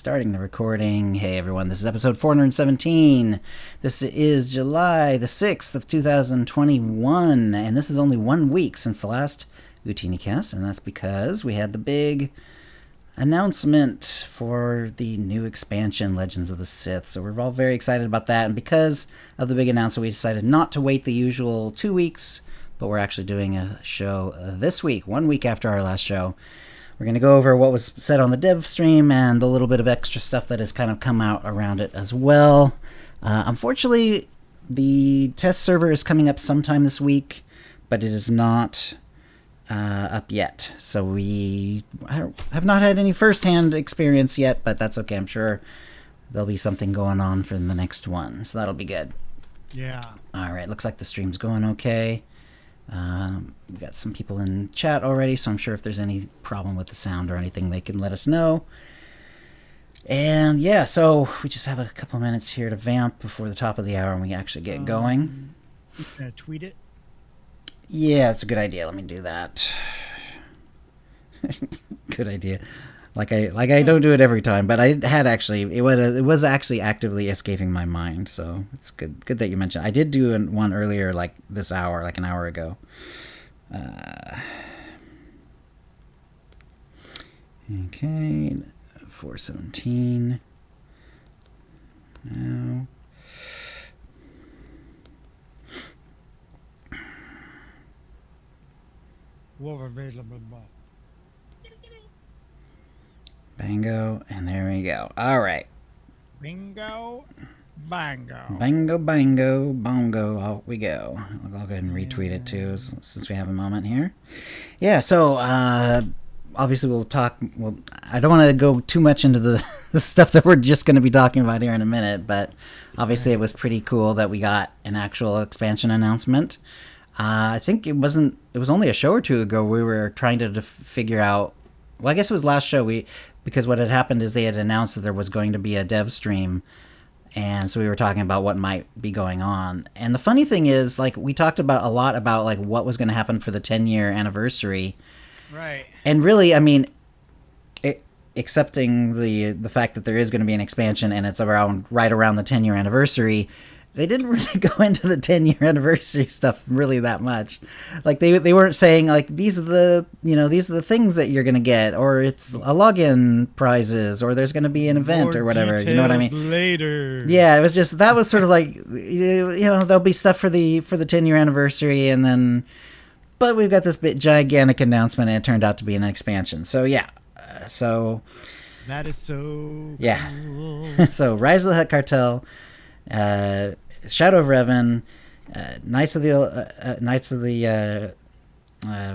Starting the recording. Hey everyone, this is episode 417. This is July the 6th of 2021, and this is only 1 week since the last OotiniCast, and that's because we had the big announcement for the new expansion, Legends of the Sith. So we're all very excited about that, and because of the big announcement, we decided not to wait the usual 2 weeks, but we're actually doing a show this week, 1 week after our last show. We're going to go over what was said on the Devstream and a little bit of extra stuff that has kind of come out around it as well. Unfortunately, the test server is coming up sometime this week, but it is not up yet. So we have not had any first-hand experience yet, but that's okay. I'm sure there'll be something going on for the next one, so that'll be good. Yeah. All right, looks like the stream's going okay. We've got some people in chat already, so I'm sure if there's any problem with the sound or anything, they can let us know. And yeah, so we just have a couple of minutes here to vamp before the top of the hour and we actually get going. You gonna tweet it? Yeah, it's a good idea. Let me do that. Good idea. Like I don't do it every time, but I had actually it was actually actively escaping my mind, so it's good that you mentioned. I did do one earlier, like this hour, like an hour ago. Okay, 417. Now. Bango, and there we go. All right. Bingo, bango. Bango, bango, bongo. Off we go. I'll go ahead and retweet it too, since we have a moment here. Yeah, so obviously we'll talk. Well, I don't want to go too much into the stuff that we're just going to be talking about here in a minute, but obviously it was pretty cool that we got an actual expansion announcement. I think it was only a show or two ago we were trying to figure out. Well, I guess it was last show because what had happened is they had announced that there was going to be a Devstream, and so we were talking about what might be going on. And the funny thing is, like, we talked about a lot about like what was going to happen for the 10-year anniversary, Right? and really, I mean, accepting the fact that there is going to be an expansion and it's right around the 10-year anniversary. They didn't really go into the 10-year anniversary stuff really that much. Like they weren't saying like these are the things that you're gonna get, or it's a login prizes, or there's gonna be an event or whatever. You know what I mean? Later. Yeah, it was just that was sort of like there'll be stuff for the 10-year anniversary, and then but we've got this gigantic announcement, and it turned out to be an expansion. So yeah, so that is so yeah. Cool. So Rise of the Hutt Cartel. Shadow of Revan, Knights of the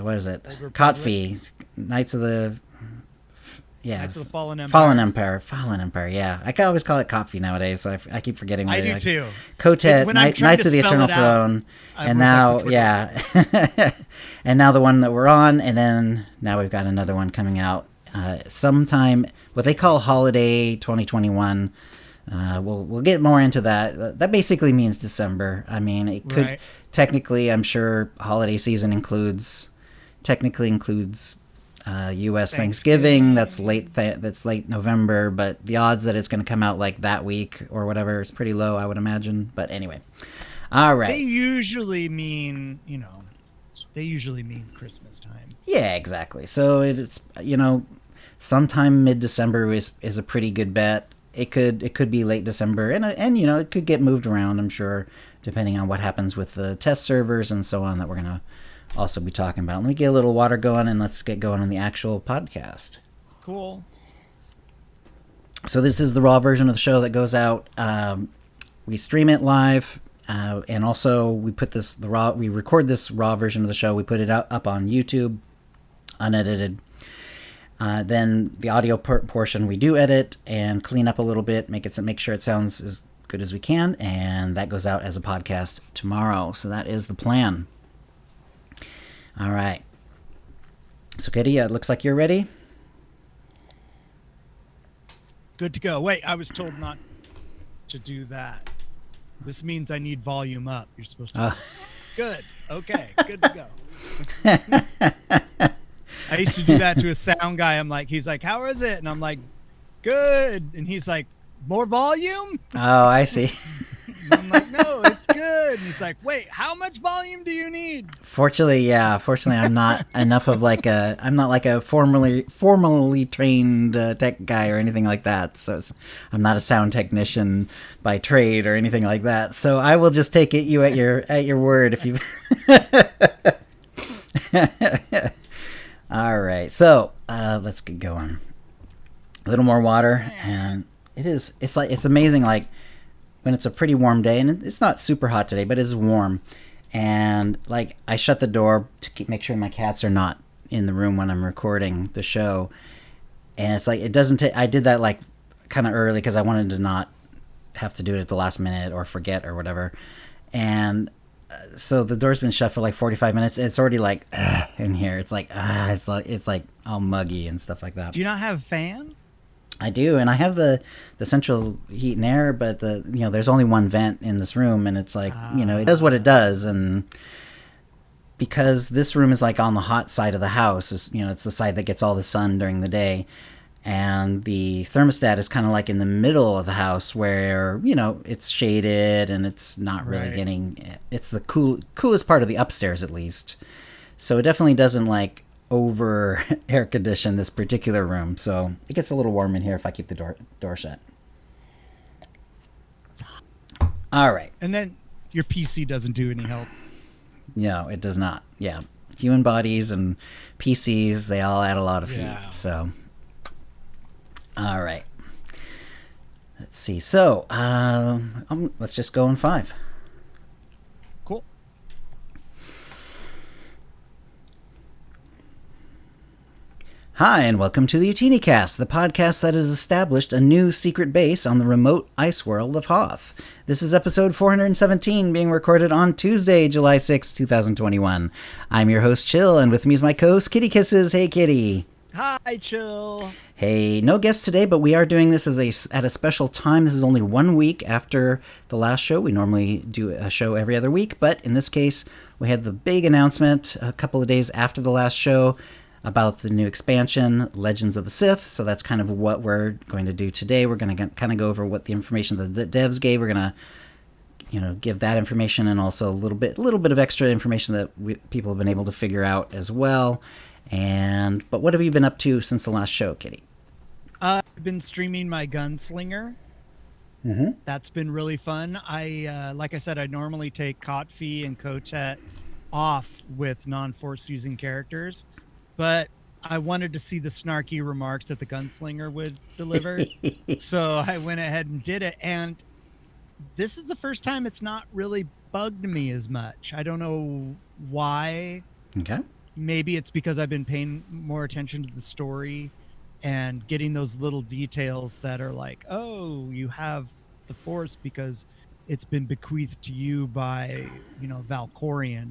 what is it? Kotfi, Knights of the Knights of the Fallen Empire. Fallen Empire. Yeah, I can always call it Kotfi nowadays, so I keep forgetting. I do too. Kotet, Knights of the Eternal Throne, and now and now the one that we're on, and then now we've got another one coming out sometime. What they call Holiday 2021. We'll get more into that. That basically means December. I mean, it could technically, I'm sure, holiday season includes U.S. Thanksgiving. That's late November, but the odds that it's going to come out like that week or whatever is pretty low, I would imagine. But anyway, all right. They usually mean Christmas time. Yeah, exactly. So it's sometime mid-December is a pretty good bet. It could be late December, and it could get moved around, I'm sure, depending on what happens with the test servers and so on that we're going to also be talking about. Let me get a little water going, and let's get going on the actual podcast. Cool. So this is the raw version of the show that goes out. We stream it live, and also we record this raw version of the show. We put it up on YouTube, unedited. Then the audio portion we do edit and clean up a little bit, make sure it sounds as good as we can, and that goes out as a podcast tomorrow. So that is the plan. All right. So Kitty, it looks like you're ready. Good to go. Wait, I was told not to do that. This means I need volume up. You're supposed to. Good. Okay. Good to go. I used to do that to a sound guy. He's like, how is it? And I'm like, good. And he's like, more volume? Oh, I see. I'm like, no, it's good. And he's like, wait, how much volume do you need? Fortunately, I'm not enough of I'm not like a formally trained tech guy or anything like that. So I'm not a sound technician by trade or anything like that. So I will just take you at your word if you. All right, so let's get going. A little more water, and it's amazing. Like, when it's a pretty warm day, and it's not super hot today, but it's warm, and like I shut the door to make sure my cats are not in the room when I'm recording the show, and it's like it doesn't take. I did that like kind of early because I wanted to not have to do it at the last minute or forget or whatever, and so the door's been shut for like 45 minutes. And it's already like in here. It's like it's like all muggy and stuff like that. Do you not have a fan? I do, and I have the central heat and air, but there's only one vent in this room, and it's like it does what it does, and because this room is like on the hot side of the house, it's the side that gets all the sun during the day, and the thermostat is kind of like in the middle of the house where it's shaded and it's not really getting. It's the coolest part of the upstairs at least, so it definitely doesn't like over air condition this particular room, so it gets a little warm in here if I keep the door shut. All right, and then your PC doesn't do any help. No, it does not. Yeah, human bodies and PCs, they all add a lot of heat. So all right, let's see. So let's just go in 5. Cool. Hi, and welcome to the OotiniCast, the podcast that has established a new secret base on the remote ice world of Hoth. This is episode 417, being recorded on Tuesday, July 6, 2021. I'm your host, Chill, and with me is my co-host, KittyKissz. Hey, Kitty. Hi, Chill. Hey, no guest today, but we are doing this at a special time. This is only 1 week after the last show. We normally do a show every other week, but in this case, we had the big announcement a couple of days after the last show about the new expansion, Legends of the Sith. So that's kind of what we're going to do today. We're going to kind of go over what the information that the devs gave. We're going to, give that information, and also a little bit of extra information that people have been able to figure out as well. But what have you been up to since the last show, Kitty? I've been streaming my Gunslinger. Mm-hmm. That's been really fun. Like I said, I normally take Kotfi and Kotet off with non-force using characters, but I wanted to see the snarky remarks that the Gunslinger would deliver. So I went ahead and did it. And this is the first time it's not really bugged me as much. I don't know why. Okay. Maybe it's because I've been paying more attention to the story and getting those little details that are like, oh, you have the Force because it's been bequeathed to you by, Valkorion.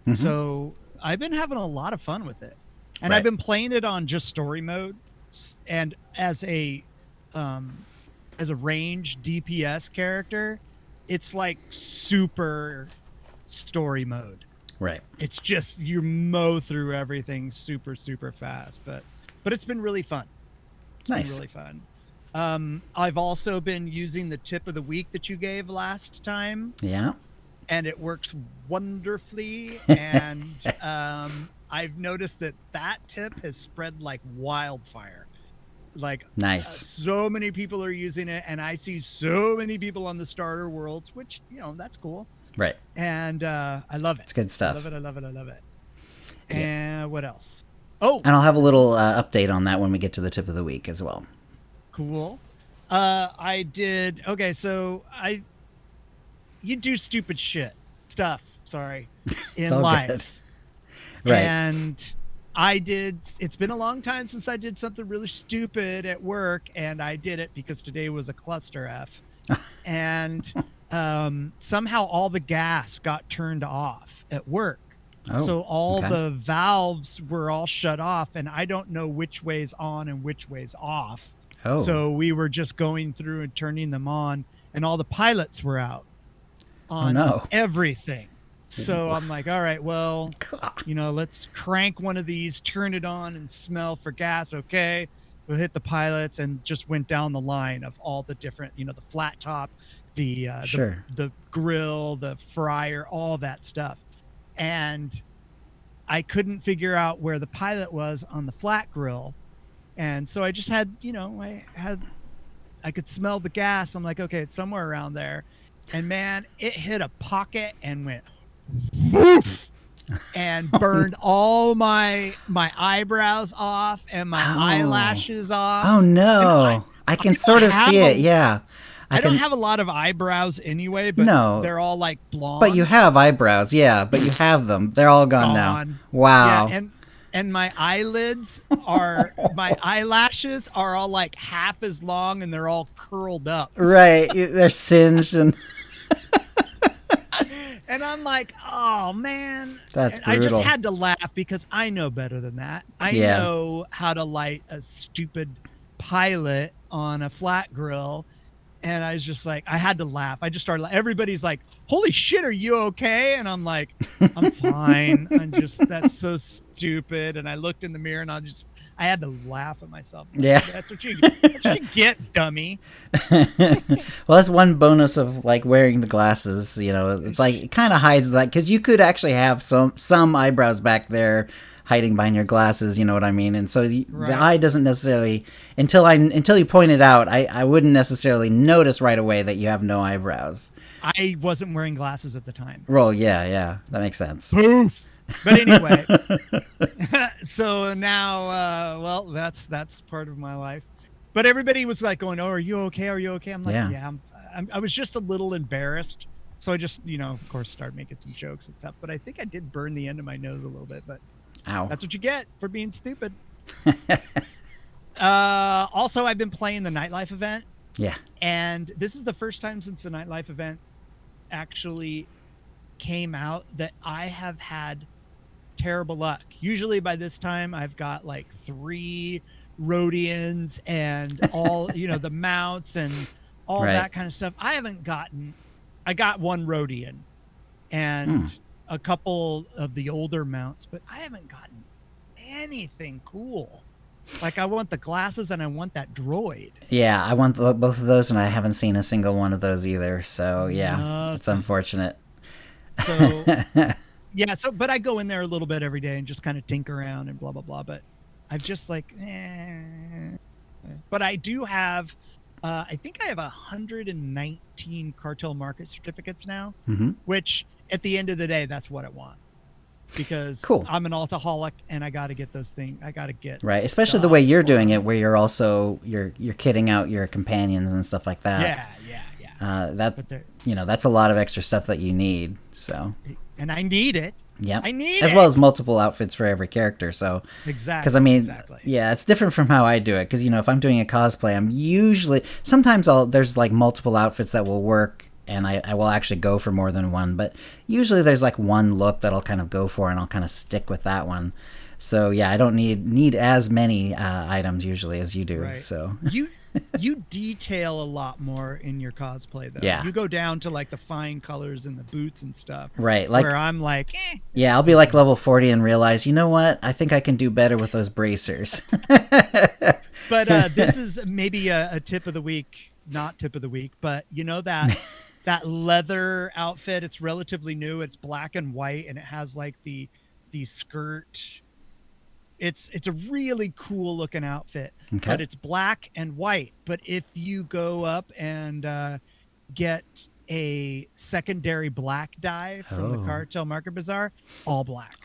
Mm-hmm. So I've been having a lot of fun with it. And I've been playing it on just story mode, and as a range DPS character, it's like super story mode. Right. It's just you mow through everything super, super fast, but it's been really fun. Nice. Really fun. I've also been using the tip of the week that you gave last time. Yeah. And it works wonderfully. And I've noticed that tip has spread like wildfire. Like, nice. So many people are using it, and I see so many people on the starter worlds, which, that's cool. Right. And I love it. It's good stuff. I love it. Yeah. And what else? Oh, and I'll have a little update on that when we get to the tip of the week as well. Cool. I did. Okay, so you do stupid stuff. Sorry, in life. Right. And I did. It's been a long time since I did something really stupid at work, and I did it because today was a cluster F. And somehow all the gas got turned off at work. Oh, so all the valves were all shut off, and I don't know which way's on and which way's off. Oh. So we were just going through and turning them on, and all the pilots were out on everything. So I'm like, all right, well, let's crank one of these, turn it on, and smell for gas. Okay. hit the pilots and just went down the line of all the different, the flat top, the grill, the fryer, all that stuff. And I couldn't figure out where the pilot was on the flat grill. And so I just had, I could smell the gas. I'm like, okay, it's somewhere around there. And man, it hit a pocket and went woof, and burned all my eyebrows off and my eyelashes off. Oh no. I can sort of see it. Yeah. I don't have a lot of eyebrows anyway, but they're all like blonde. But you have eyebrows, yeah. But you have them. They're all gone now. Wow. Yeah, and my eyelids are, my eyelashes are all like half as long, and they're all curled up. Right, they're singed and. And I'm like, oh man, that's brutal. I just had to laugh because I know better than that. I know how to light a stupid pilot on a flat grill. And I was just like, I had to laugh. I just started. Everybody's like, "Holy shit, are you okay?" And I'm like, "I'm fine." That's so stupid. And I looked in the mirror, and I had to laugh at myself. Yeah, that's what you get, dummy. Well, that's one bonus of like wearing the glasses. It's like it kind of hides that, because you could actually have some eyebrows back there hiding behind your glasses, you know what I mean? And so the eye doesn't necessarily, until you point it out, I wouldn't necessarily notice right away that you have no eyebrows. I wasn't wearing glasses at the time. Well, yeah, that makes sense. Poof. But anyway, so now, that's part of my life. But everybody was like going, "Oh, are you okay? Are you okay?" I'm like, "Yeah." I was just a little embarrassed. So I just, of course, started making some jokes and stuff. But I think I did burn the end of my nose a little bit, but ow. That's what you get for being stupid. Also, I've been playing the Nightlife event. Yeah. And this is the first time since the Nightlife event actually came out that I have had terrible luck. Usually by this time, I've got like 3 Rhodians and all, the mounts and all that kind of stuff. I got 1 Rhodian and a couple of the older mounts, but I haven't gotten anything cool. Like, I want the glasses and I want that droid. Yeah, I want both of those, and I haven't seen a single one of those either. So yeah, it's unfortunate. So yeah, but I go in there a little bit every day and just kind of tinker around and blah blah blah. But I've just like, But I do have, I think I have 119 cartel market certificates now, which at the end of the day, that's what I want. Because I'm an altaholic and I got to get those things. I got to get right, especially the way you're doing it, where you're also you're kitting out your companions and stuff like that. Yeah. That's a lot of extra stuff that you need. So, and I need it. Yeah, I need as well as multiple outfits for every character. So exactly, because I mean, yeah, it's different from how I do it. Because if I'm doing a cosplay, I'm usually sometimes there's like multiple outfits that will work. And I will actually go for more than one, but usually there's like one look that I'll kind of go for, and I'll kind of stick with that one. So yeah, I don't need as many items usually as you do. Right. So you detail a lot more in your cosplay though. Yeah, you go down to like the fine colors and the boots and stuff. Right, like where I'm like, yeah, I'll be like level 40 and realize, you know what? I think I can do better with those bracers. But this is maybe a tip of the week, not tip of the week, but that leather outfit, it's relatively new. It's black and white, and it has like the skirt. It's a really cool looking outfit, but it's black and white. But if you go up and get a secondary black dye from the Cartel Market Bazaar, all black.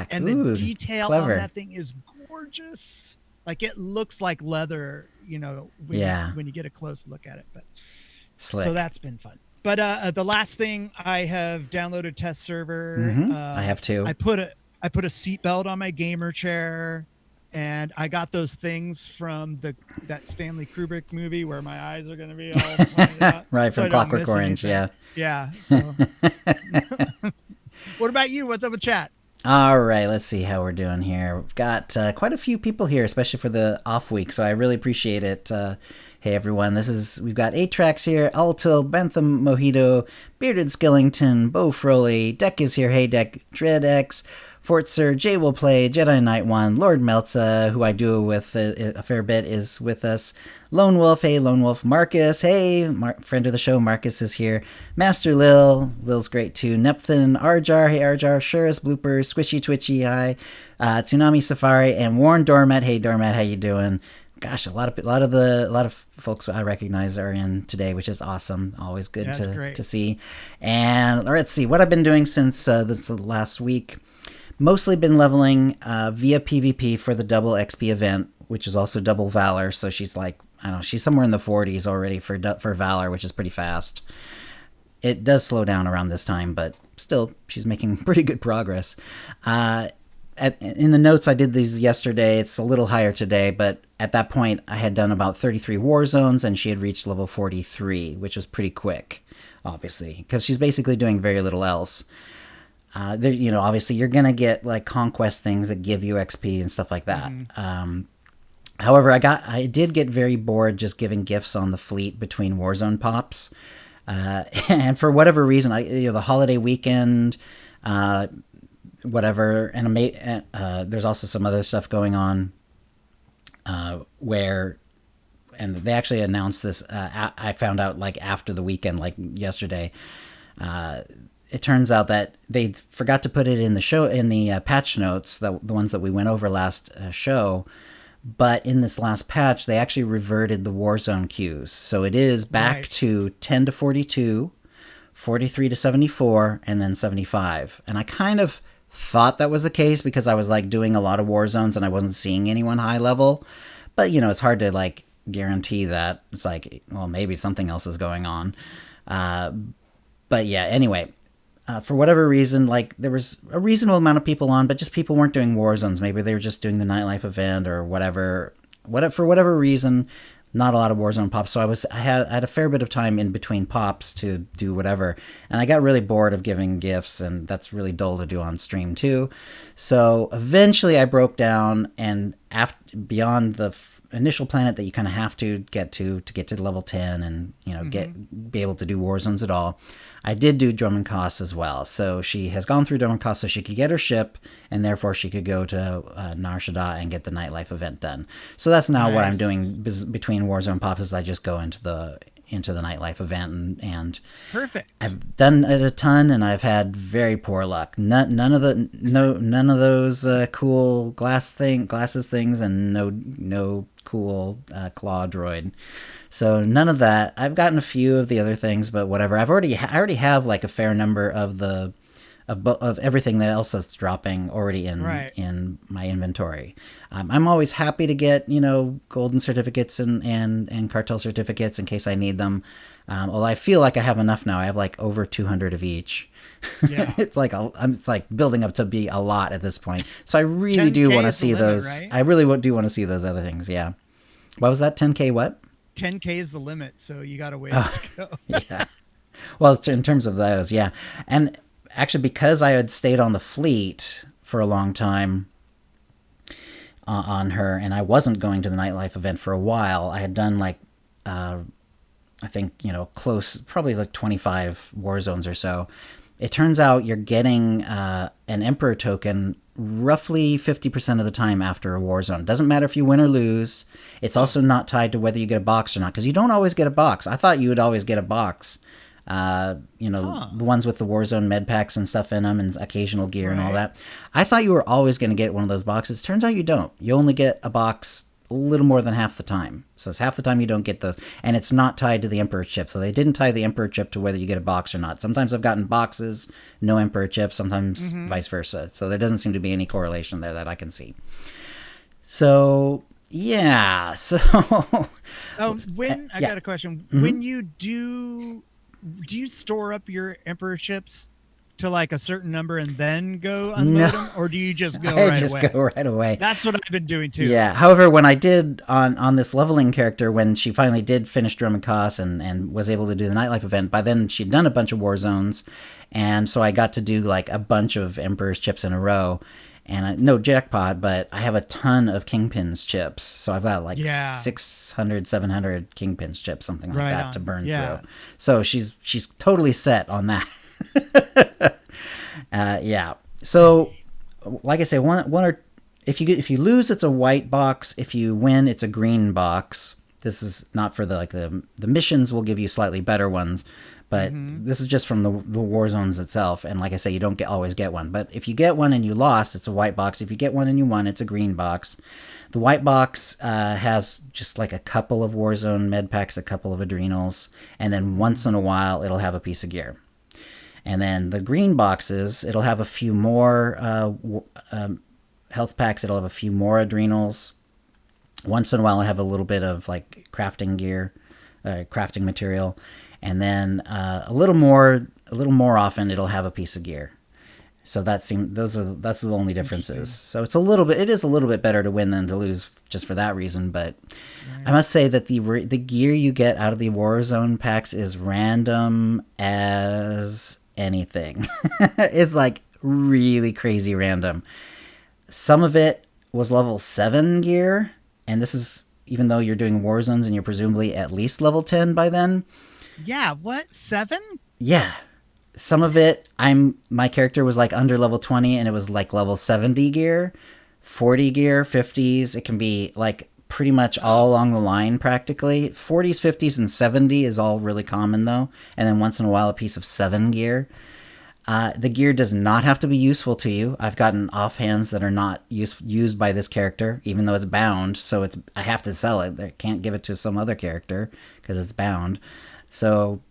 And the detail on that thing is gorgeous. Like, it looks like leather, when you get a close look at it. But slick. So that's been fun. But the last thing, I have downloaded test server. I have too. I put a seatbelt on my gamer chair, and I got those things from that Stanley Kubrick movie where my eyes are going to be all pointed out. Right, from Clockwork Orange, yeah. So, what about you? What's up with chat? All right, let's see how we're doing here. We've got quite a few people here, especially for the off week, so I really appreciate it. Hey everyone, we've got 8 tracks here. Alto, Bentham Mojito, Bearded Skellington, Bo Froley, Deck is here, Hey Deck, Dreadx, Fortzer, Jay will play, Jedi Knight 1, Lord Meltza, who I do with a fair bit, is with us. Lone Wolf, hey Lone Wolf, Marcus, hey, friend of the show, Marcus is here. Master Lil's great too. Nepthin, Arjar, hey Arjar, Shurus, Bloopers, Squishy Twitchy, hi. Tsunami Safari, and Warren Dormat, hey Dormat, how you doing? Gosh, a lot of folks I recognize are in today, which is awesome. Always good to see. And let's see what I've been doing since this last week. Mostly been leveling via PvP for the double XP event, which is also double Valor. So she's like, I don't know, she's somewhere in the 40s already for Valor, which is pretty fast. It does slow down around this time, but still, she's making pretty good progress. In the notes, I did these yesterday. It's a little higher today, but at that point, I had done about 33 war zones, and she had reached level 43, which was pretty quick, obviously, because she's basically doing very little else. Obviously, you're gonna get like conquest things that give you XP and stuff like that. Mm-hmm. However, I did get very bored just giving gifts on the fleet between Warzone pops, and for whatever reason, the holiday weekend. Whatever, and there's also some other stuff going on where, and they actually announced this. I found out like after the weekend, like yesterday. It turns out that they forgot to put it in the patch notes, the ones that we went over last show. But in this last patch, they actually reverted the Warzone queues, so it is back to 10 to 42, 43 to 74, and then 75. And I kind of thought that was the case because I was like doing a lot of war zones and I wasn't seeing anyone high level, but it's hard to like guarantee that. It's like, well, maybe something else is going on, but yeah, anyway, for whatever reason, like there was a reasonable amount of people on, but just people weren't doing war zones. Maybe they were just doing the nightlife event or whatever for whatever reason. Not a lot of Warzone pops, so I had a fair bit of time in between pops to do whatever, and I got really bored of giving gifts, and that's really dull to do on stream too. So eventually, I broke down, and beyond the initial planet that you kind of have to get to level 10, and be able to do war zones at all. I did do KittyKissz as well, so she has gone through KittyKissz so she could get her ship, and therefore she could go to Nar Shaddaa and get the nightlife event done. So that's now what I'm doing between Warzone pops. Is I just go into the nightlife event, and perfect. I've done it a ton, and I've had very poor luck. None of those cool glasses things, and no cool claw droid. So none of that. I've gotten a few of the other things, but whatever. I already have like a fair number of of everything that else that's dropping already in my inventory. I'm always happy to get golden certificates and cartel certificates in case I need them. Although I feel like I have enough now. I have like over 200 of each. Yeah. it's like building up to be a lot at this point. So I really do want to see those. Right? I really do want to see those other things. Yeah. What was that? 10K what? 10K is the limit, so you got to wait to go. Yeah. Well, in terms of those, yeah. And actually, because I had stayed on the fleet for a long time on her, and I wasn't going to the nightlife event for a while, I had done like, I think, close, probably like 25 war zones or so. It turns out you're getting an Emperor token roughly 50% of the time after a war zone. It doesn't matter if you win or lose. It's also not tied to whether you get a box or not, because you don't always get a box. I thought you would always get a box. The ones with the Warzone med packs and stuff in them and occasional gear and all that. I thought you were always going to get one of those boxes. Turns out you don't. You only get a box a little more than half the time. So it's half the time you don't get those. And it's not tied to the Emperor chip. So they didn't tie the Emperor chip to whether you get a box or not. Sometimes I've gotten boxes, no Emperor chip, sometimes vice versa. So there doesn't seem to be any correlation there that I can see. So, yeah. So... I got a question. Mm-hmm. When you do you store up your Emperor ships to like a certain number and then go unload them, or do you just go go right away? That's what I've been doing too. Yeah. However, when I did on this leveling character, when she finally did finish KittyKissz and was able to do the nightlife event, by then she'd done a bunch of war zones, and so I got to do like a bunch of Emperor's chips in a row. And no jackpot, but I have a ton of Kingpin's chips. So I've got like 600, 700 Kingpin's chips, something like that, to burn through. So she's totally set on that. Yeah. So, like I say, one or if you lose, it's a white box. If you win, it's a green box. This is not for the missions. Will give you slightly better ones. But this is just from the war zones itself. And like I say, you don't always get one. But if you get one and you lost, it's a white box. If you get one and you won, it's a green box. The white box has just like a couple of Warzone med packs, a couple of adrenals. And then once in a while, it'll have a piece of gear. And then the green boxes, it'll have a few more health packs. It'll have a few more adrenals. Once in a while, it'll have a little bit of like crafting gear, crafting material. And then a little more often, it'll have a piece of gear. So that's the only differences. So it is a little bit better to win than to lose, just for that reason. But I must say that the gear you get out of the Warzone packs is random as anything. It's like really crazy random. Some of it was level 7 gear, and this is even though you're doing war zones and you're presumably at least level 10 by then. Yeah, what? 7? Yeah. Some of it, my character was like under level 20 and it was like level 70 gear, 40 gear, 50s. It can be like pretty much all along the line practically. 40s, 50s, and 70 is all really common though. And then once in a while, a piece of 7 gear. The gear does not have to be useful to you. I've gotten offhands that are not used by this character, even though it's bound. So I have to sell it. I can't give it to some other character because it's bound. So,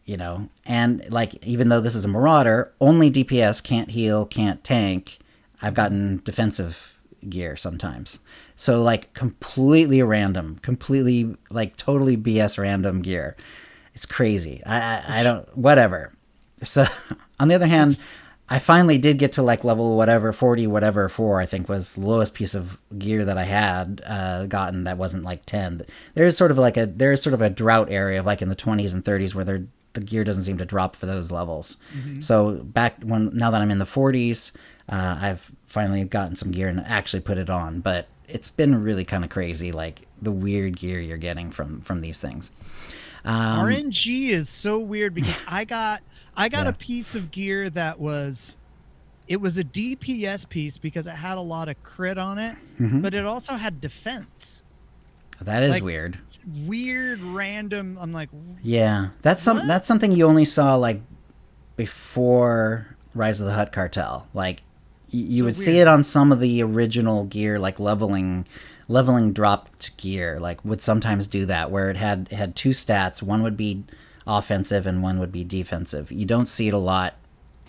and like, even though this is a Marauder, only DPS, can't heal, can't tank. I've gotten defensive gear sometimes. So like completely random, completely like totally BS random gear. It's crazy. I don't, whatever. So on the other hand, I finally did get to like level 4, I think was the lowest piece of gear that I had gotten that wasn't like 10. There's sort of a drought area of like in the 20s and 30s where the gear doesn't seem to drop for those levels. So now that I'm in the 40s, I've finally gotten some gear and actually put it on, but it's been really kind of crazy, like the weird gear you're getting from these things. RNG is so weird because I got a piece of gear that was a DPS piece because it had a lot of crit on it, but it also had defense. That is weird. Weird, random. I'm like, yeah, that's something you only saw like before Rise of the Hutt Cartel. Like you would see it on some of the original gear, like leveling dropped gear, like would sometimes do that, where it had 2 stats. One would be offensive and one would be defensive. You don't see it a lot.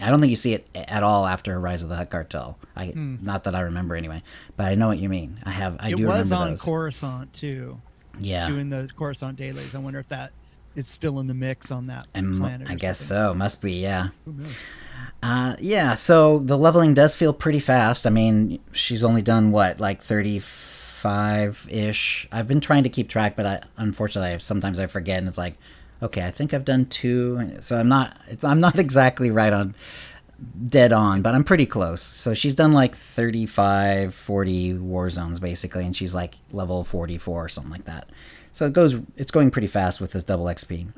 I don't think you see it at all after Rise of the Hutt Cartel. Not that I remember anyway, but I know what you mean. I do remember those. It was on Coruscant too. Yeah, doing those Coruscant dailies. I wonder if that is still in the mix on that planet. I guess so. Must be. Yeah. Yeah. So the leveling does feel pretty fast. I mean, she's only done what, like 35-ish. I've been trying to keep track, but unfortunately, sometimes I forget, and it's like, okay, I think I've done 2. So I'm not exactly right on dead on, but I'm pretty close. So she's done like 35, 40 war zones basically, and she's like level 44 or something like that. So it's going pretty fast with this double XP.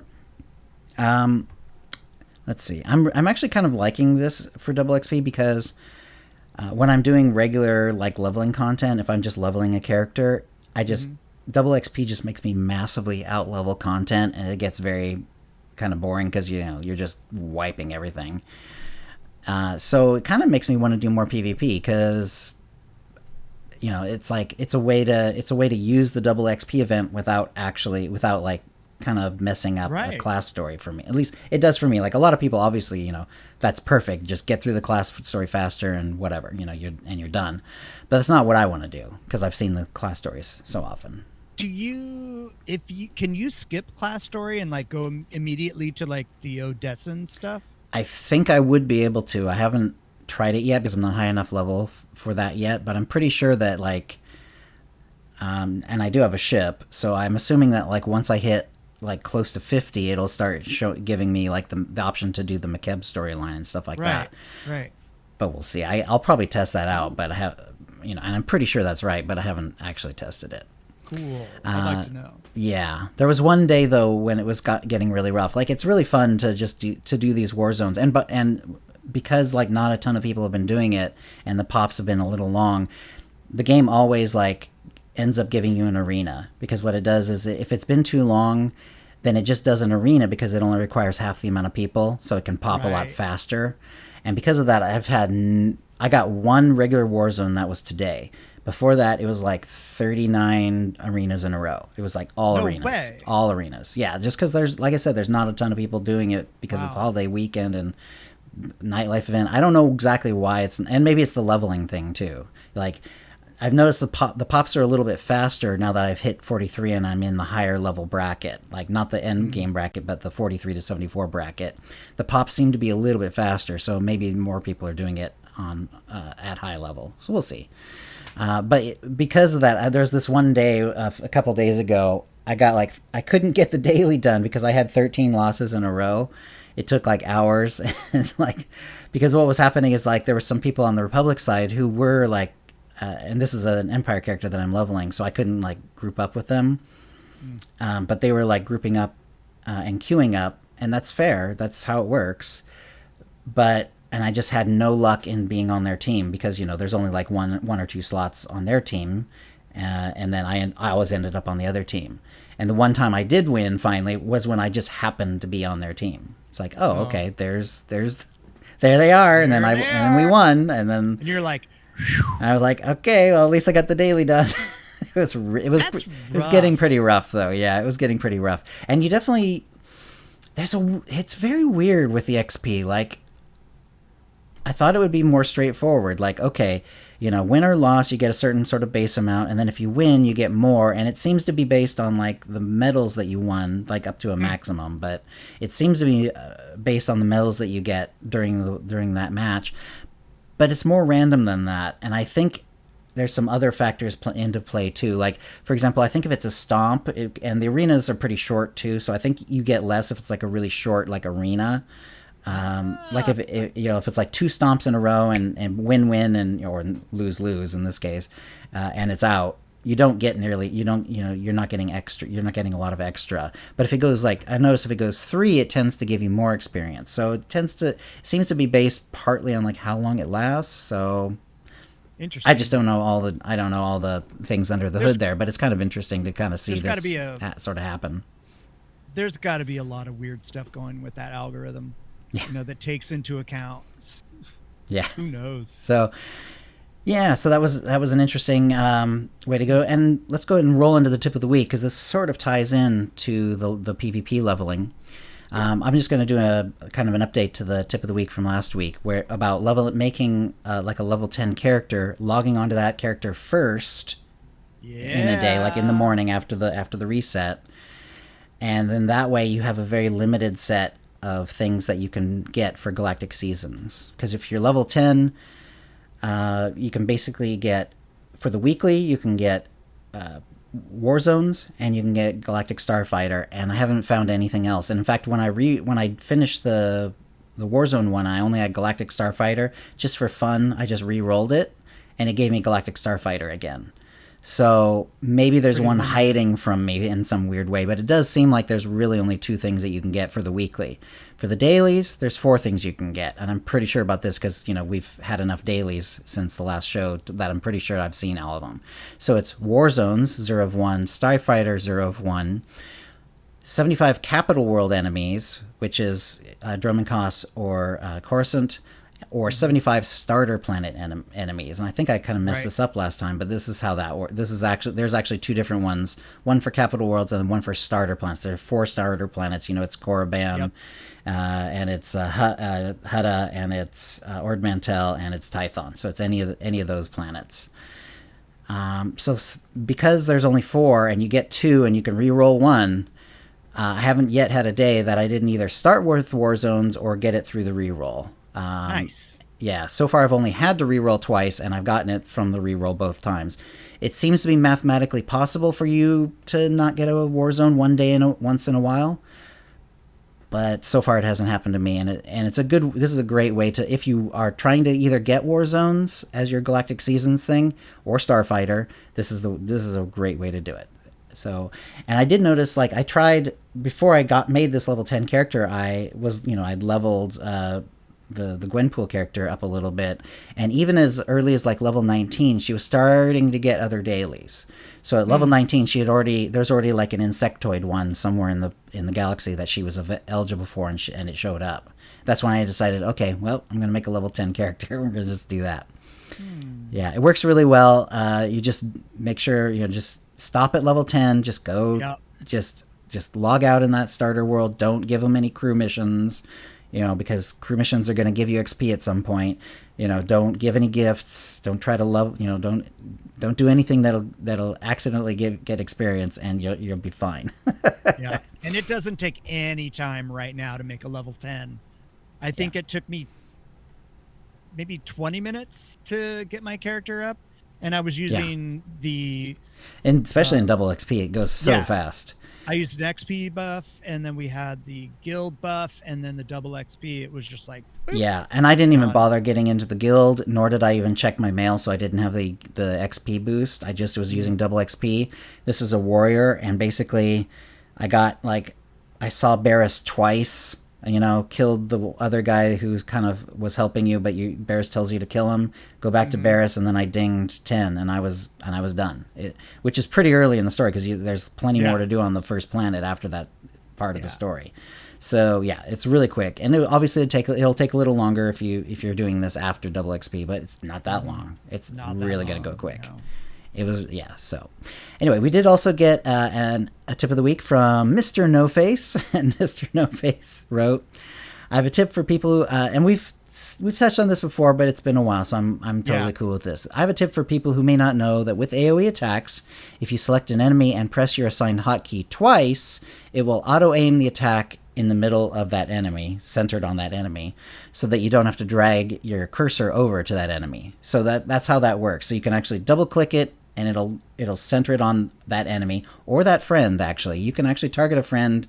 Let's see. I'm actually kind of liking this for double XP because when I'm doing regular like leveling content, if I'm just leveling a character, double XP just makes me massively out level content, and it gets very kind of boring because you're just wiping everything. So it kind of makes me want to do more PvP because it's like it's a way to use the double XP event without like kind of messing up a class story for me. At least it does for me. Like a lot of people, obviously, that's perfect. Just get through the class story faster and whatever, you're done. But that's not what I want to do because I've seen the class stories so often. Can you skip class story and like go immediately to like the Odessan stuff? I think I would be able to. I haven't tried it yet because I'm not high enough level for that yet, but I'm pretty sure that like and I do have a ship, so I'm assuming that like once I hit like close to 50, it'll start giving me like the option to do the McKeb storyline and stuff like that. Right. but we'll see. I'll probably test that out, but I have, and I'm pretty sure that's right, but I haven't actually tested it. Cool. I'd like to know. Yeah, there was one day though when it was getting really rough. Like, it's really fun to just do these war zones, and because like not a ton of people have been doing it, and the pops have been a little long, the game always like ends up giving you an arena, because what it does is if it's been too long, then it just does an arena because it only requires half the amount of people, so it can pop a lot faster. And because of that, I got one regular war zone that was today. Before that, it was like 39 arenas in a row. It was like all arenas. Yeah, just because there's, like I said, there's not a ton of people doing it because of holiday weekend and nightlife event. I don't know exactly why and maybe it's the leveling thing too. Like, I've noticed the pops are a little bit faster now that I've hit 43 and I'm in the higher level bracket. Like, not the end game bracket, but the 43 to 74 bracket. The pops seem to be a little bit faster, so maybe more people are doing it on at high level. So we'll see. But because of that, there's this one day a couple days ago, I couldn't get the daily done because I had 13 losses in a row. It took like hours. It's like, because what was happening is like there were some people on the Republic side who were like, and this is an Empire character that I'm leveling, so I couldn't like group up with them. But they were like grouping up and queuing up, and that's fair. That's how it works. And I just had no luck in being on their team because, there's only like one or two slots on their team. And then I always ended up on the other team. And the one time I did win finally was when I just happened to be on their team. It's like, okay, there they are. And then we won. And then and you're like, I was like, okay, well, at least I got the daily done. It was getting pretty rough though. Yeah, it was getting pretty rough. And you definitely, it's very weird with the XP. Like, I thought it would be more straightforward. Like, okay, win or loss, you get a certain sort of base amount, and then if you win, you get more. And it seems to be based on like the medals that you won, like up to a maximum. But it seems to be based on the medals that you get during that match. But it's more random than that, and I think there's some other factors into play too. Like, for example, I think if it's a stomp, and the arenas are pretty short too, so I think you get less if it's like a really short like arena. Like if it's like 2 stomps in a row and win and or lose in this case, and it's out, you're not getting extra. You're not getting a lot of extra. But if it goes I notice if it goes 3, it tends to give you more experience. So it seems to be based partly on like how long it lasts. So interesting. I just don't know all the things under the hood there, but it's kind of interesting to kind of see this sort of happen. There's got to be a lot of weird stuff going with that algorithm. Yeah. That takes into account. Yeah. Who knows? So, yeah. So that was an interesting way to go. And let's go ahead and roll into the tip of the week because this sort of ties in to the PvP leveling. I'm just going to do a kind of an update to the tip of the week from last week, where about making like a level 10 character, logging onto that character first in a day, like in the morning after the reset, and then that way you have a very limited set of things that you can get for galactic seasons. Because if you're level 10, you can basically get, for the weekly, you can get war zones and you can get galactic starfighter, and I haven't found anything else. And in fact, when I finished the warzone one, I only had galactic starfighter. Just for fun, I just re-rolled it and it gave me galactic starfighter again. So maybe there's one hiding from me in some weird way, but it does seem like there's really only 2 things that you can get for the weekly. For the dailies, there's 4 things you can get, and I'm pretty sure about this because we've had enough dailies since the last show that I'm pretty sure I've seen all of them. So it's War Zones 0 of 1, Starfighter 0 of 1, 75 Capital World enemies, which is Dromenkos or Coruscant, or 75 starter planet enemies. And I think I kind of messed this up last time, but this is how that works. There's actually 2 different ones, one for capital worlds and one for starter planets. There are 4 starter planets. It's Korriban, and it's Hutta, and it's Ord Mantell, and it's Tython. So it's any of those planets. So because there's only 4 and you get 2 and you can re-roll 1, I haven't yet had a day that I didn't either start with war zones or get it through the re-roll. Nice. Yeah, so far I've only had to re-roll twice, and I've gotten it from the re-roll both times. It seems to be mathematically possible for you to not get a war zone one day once in a while, but so far it hasn't happened to me, and this is a great way to, if you are trying to either get War Zones as your Galactic Seasons thing or Starfighter, this is a great way to do it. So, and I did notice, like, I tried before I made this level 10 character, I'd leveled the Gwenpool character up a little bit, and even as early as like level 19, she was starting to get other dailies. So at level 19, there's already like an insectoid one somewhere in the galaxy that she was eligible for, and it showed up. That's when I decided, okay, well, I'm going to make a level 10 character. We're going to just do that. Yeah, it works really well. You just make sure, just stop at level 10, just go, just log out in that starter world. Don't give them any crew missions, because crew missions are going to give you XP at some point. Don't give any gifts. Don't try to love, don't do anything that'll accidentally get experience, and you'll be fine. Yeah, and it doesn't take any time right now to make a level 10. I think it took me maybe 20 minutes to get my character up, and I was using and especially in double XP, it goes so fast. I used an XP buff, and then we had the guild buff, and then the double XP. It was just like, boop. Yeah, and I didn't even bother getting into the guild, nor did I even check my mail, so I didn't have the XP boost. I just was using double XP. This is a warrior, and basically I got, like, I saw Barris twice, killed the other guy who kind of was helping you, but Barris tells you to kill him. Go back to Barris, and then I dinged 10, and I was done. Which is pretty early in the story, because there's plenty more to do on the first planet after that part of the story. So yeah, it's really quick, and obviously it'll take a little longer if you're doing this after double XP, but it's not that long. It's not really going to go quick. No. It was, so. Anyway, we did also get a tip of the week from Mr. No Face, and Mr. No Face wrote, "I have a tip for people who, and we've touched on this before, but it's been a while, so I'm totally cool with this. I have a tip for people who may not know that with AoE attacks, if you select an enemy and press your assigned hotkey twice, it will auto-aim the attack in the middle of that enemy, centered on that enemy, so that you don't have to drag your cursor over to that enemy. So that's how that works. So you can actually double-click it, and it'll center it on that enemy or that friend. Actually, you can actually target a friend,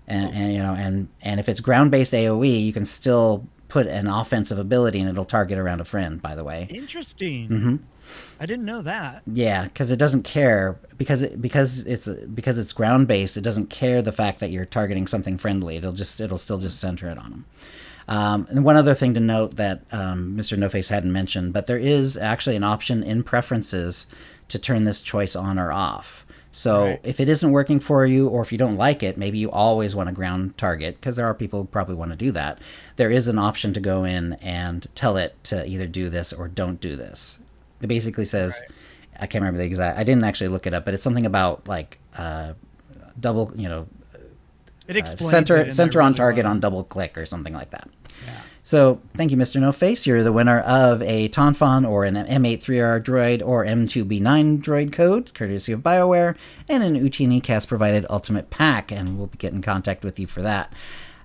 and if it's ground-based AOE, you can still put an offensive ability, and it'll target around a friend. By the way, interesting. Mm-hmm. I didn't know that. Yeah, because it doesn't care because it's ground-based. It doesn't care the fact that you're targeting something friendly. It'll still just center it on them. And one other thing to note that Mr. No Face hadn't mentioned, but there is actually an option in preferences to turn this choice on or off. So if it isn't working for you, or if you don't like it, maybe you always want a ground target, because there are people who probably want to do that. There is an option to go in and tell it to either do this or don't do this. It basically says, I can't remember the exact, I didn't actually look it up, but it's something about like double, it explains center on target on double click or something like that. Yeah. So thank you, Mr. No Face. You're the winner of a Tonfon or an M83R droid or M2B9 droid code, courtesy of BioWare, and an OotiniCast provided ultimate pack, and we'll get in contact with you for that.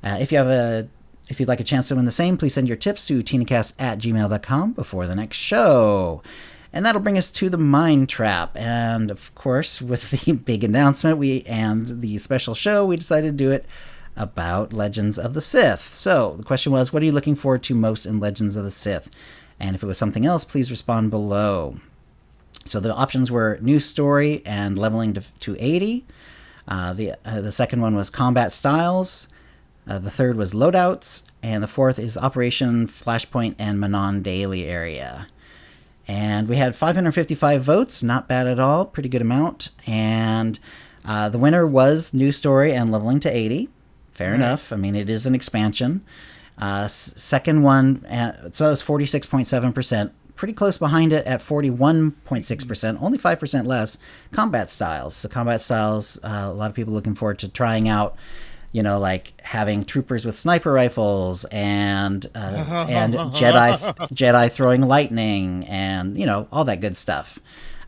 If you'd like a chance to win the same, please send your tips to OotiniCast@gmail.com before the next show. And that'll bring us to the Mind Trap. And of course, with the big announcement and the special show, we decided to do it about Legends of the Sith. So the question was, what are you looking forward to most in Legends of the Sith? And if it was something else, please respond below. So the options were new story and leveling to 80. The second one was combat styles. The third was loadouts. And the fourth is Operation Flashpoint and Manon Daily area. And we had 555 votes, not bad at all, pretty good amount. And the winner was new story and leveling to 80. Fair enough. I mean, it is an expansion. Second one, so it was 46.7%. Pretty close behind it at 41.6%, only 5% less. Combat styles. So combat styles, a lot of people looking forward to trying out, like having troopers with sniper rifles and Jedi throwing lightning and, all that good stuff.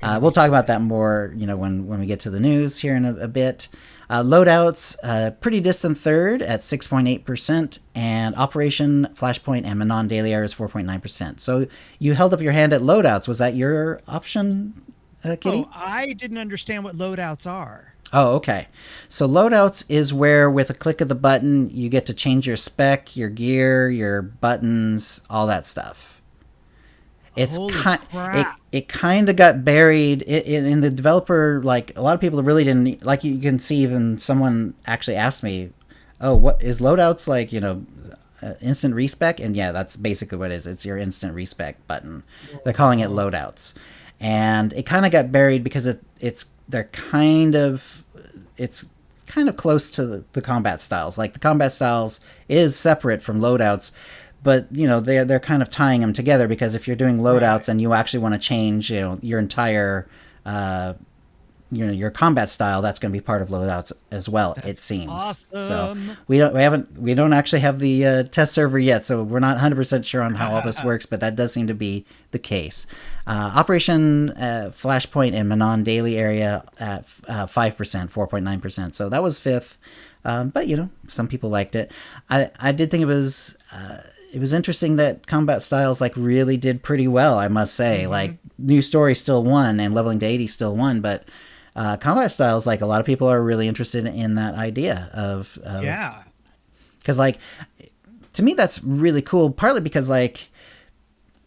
We'll talk about that more, when we get to the news here in a bit. Loadouts, pretty distant third at 6.8%, and Operation Flashpoint and Manon Daily Air is 4.9%. So you held up your hand at loadouts. Was that your option, Kitty? Oh, I didn't understand what loadouts are. Oh, okay. So loadouts is where, with a click of the button, you get to change your spec, your gear, your buttons, all that stuff. It's Holy kind crap. it kind of got buried in the developer. Like, a lot of people really didn't like. You can see, even someone actually asked me, "Oh, what is loadouts like? Instant respec?" And yeah, that's basically what it is. It's your instant respec button. They're calling it Whoa. loadouts, and it kind of got buried because it's kind of close to the combat styles. Like, the combat styles is separate from loadouts, but they're kind of tying them together, because if you're doing Right. loadouts and you actually want to change your entire uh, your combat style, that's going to be part of loadouts as well, it That's seems. So awesome. we don't actually have the test server yet, so we're not 100% sure on how all this works, but that does seem to be the case. Operation Flashpoint and Manon daily area at 5%, 4.9%. So that was fifth, but some people liked it. I did think it was interesting that combat styles like really did pretty well, I must say. Hmm. Like, new story still won and leveling to 80 still won, but combat styles, like, a lot of people are really interested in that idea of Yeah. because, like, to me that's really cool, partly because, like,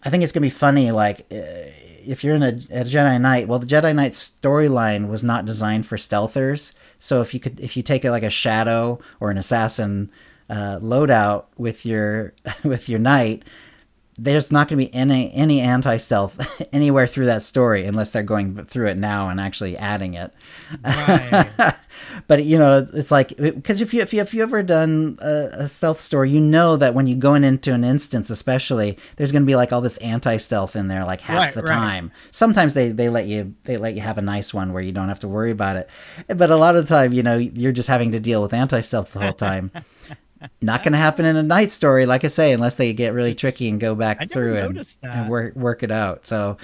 I think it's gonna be funny, like, if you're in a Jedi Knight. Well, the Jedi Knight storyline was not designed for stealthers, so if you take like a shadow or an assassin loadout with your with your knight, there's not going to be any anti-stealth anywhere through that story, unless they're going through it now and actually adding it. Right. But it's like, because if you ever done a stealth story, that when you go into an instance, especially, there's going to be like all this anti-stealth in there, like, half Right. the Right. time. Sometimes they let you have a nice one where you don't have to worry about it, but a lot of the time, you're just having to deal with anti-stealth the whole time. Not going to happen in a night story, like I say, unless they get really tricky and go I back never through noticed and that. work it out. So,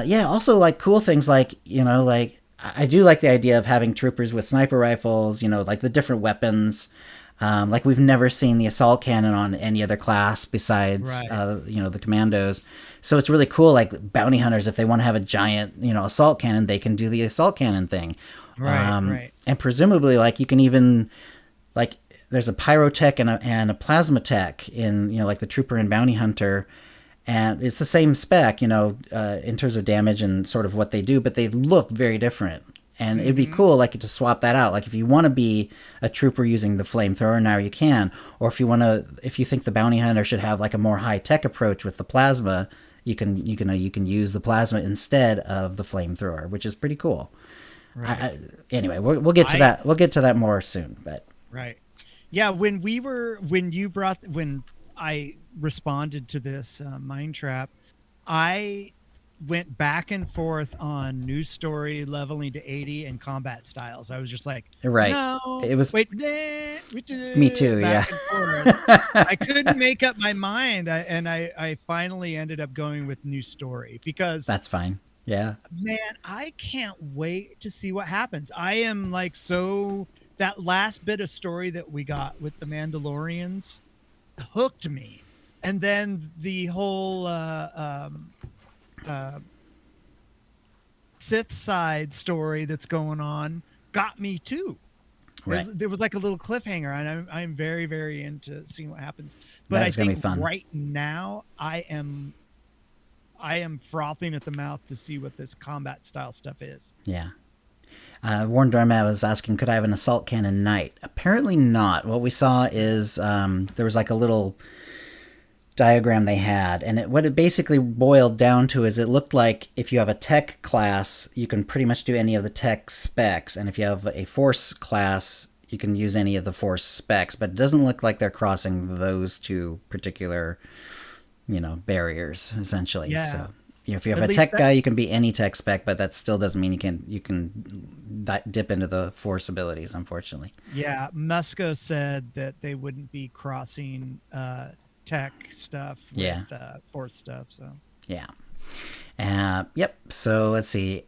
yeah. Also, like, cool things, like, like, I do like the idea of having troopers with sniper rifles. Like, the different weapons. Like, we've never seen the assault cannon on any other class besides Right. the commandos. So it's really cool. Like, bounty hunters, if they want to have a giant assault cannon, they can do the assault cannon thing. Right. Right. And presumably, like, you can even, like, there's a pyrotech and a plasma tech in like the trooper and bounty hunter, and it's the same spec in terms of damage and sort of what they do, but they look very different. And it'd be Hmm. cool, like, to swap that out. Like, if you want to be a trooper using the flamethrower, now you can. Or if you think the bounty hunter should have like a more high tech approach with the plasma, you can use the plasma instead of the flamethrower, which is pretty cool. Right. Anyway, we'll get to I that. We'll get to that more soon. But Right. Yeah, when I responded to this mind trap, I went back and forth on news story, leveling to 80, and combat styles. I was just like, right, no, it was wait, me too. back Yeah. and forth. I couldn't make up my mind, I finally ended up going with new story because, That's fine. Yeah. man, I can't wait to see what happens. I am like, so that last bit of story that we got with the Mandalorians hooked me. And then the whole uh, Sith side story that's going on got me too. Right. There was like a little cliffhanger, and I'm very, very into seeing what happens. But That I is gonna think be fun. right now I am frothing at the mouth to see what this combat style stuff is. Yeah. Warren Dormat was asking, could I have an assault cannon knight? Apparently not. What we saw is there was like a little diagram they had, and what it basically boiled down to is, it looked like if you have a tech class, you can pretty much do any of the tech specs, and if you have a force class, you can use any of the force specs, but it doesn't look like they're crossing those two particular barriers, essentially. Yeah, So if you have at a least tech that. guy, you can be any tech spec, but that still doesn't mean you can dip into the force abilities, unfortunately. Yeah, Musco said that they wouldn't be crossing tech stuff Yeah. with force stuff. So Yeah. Yep. So let's see.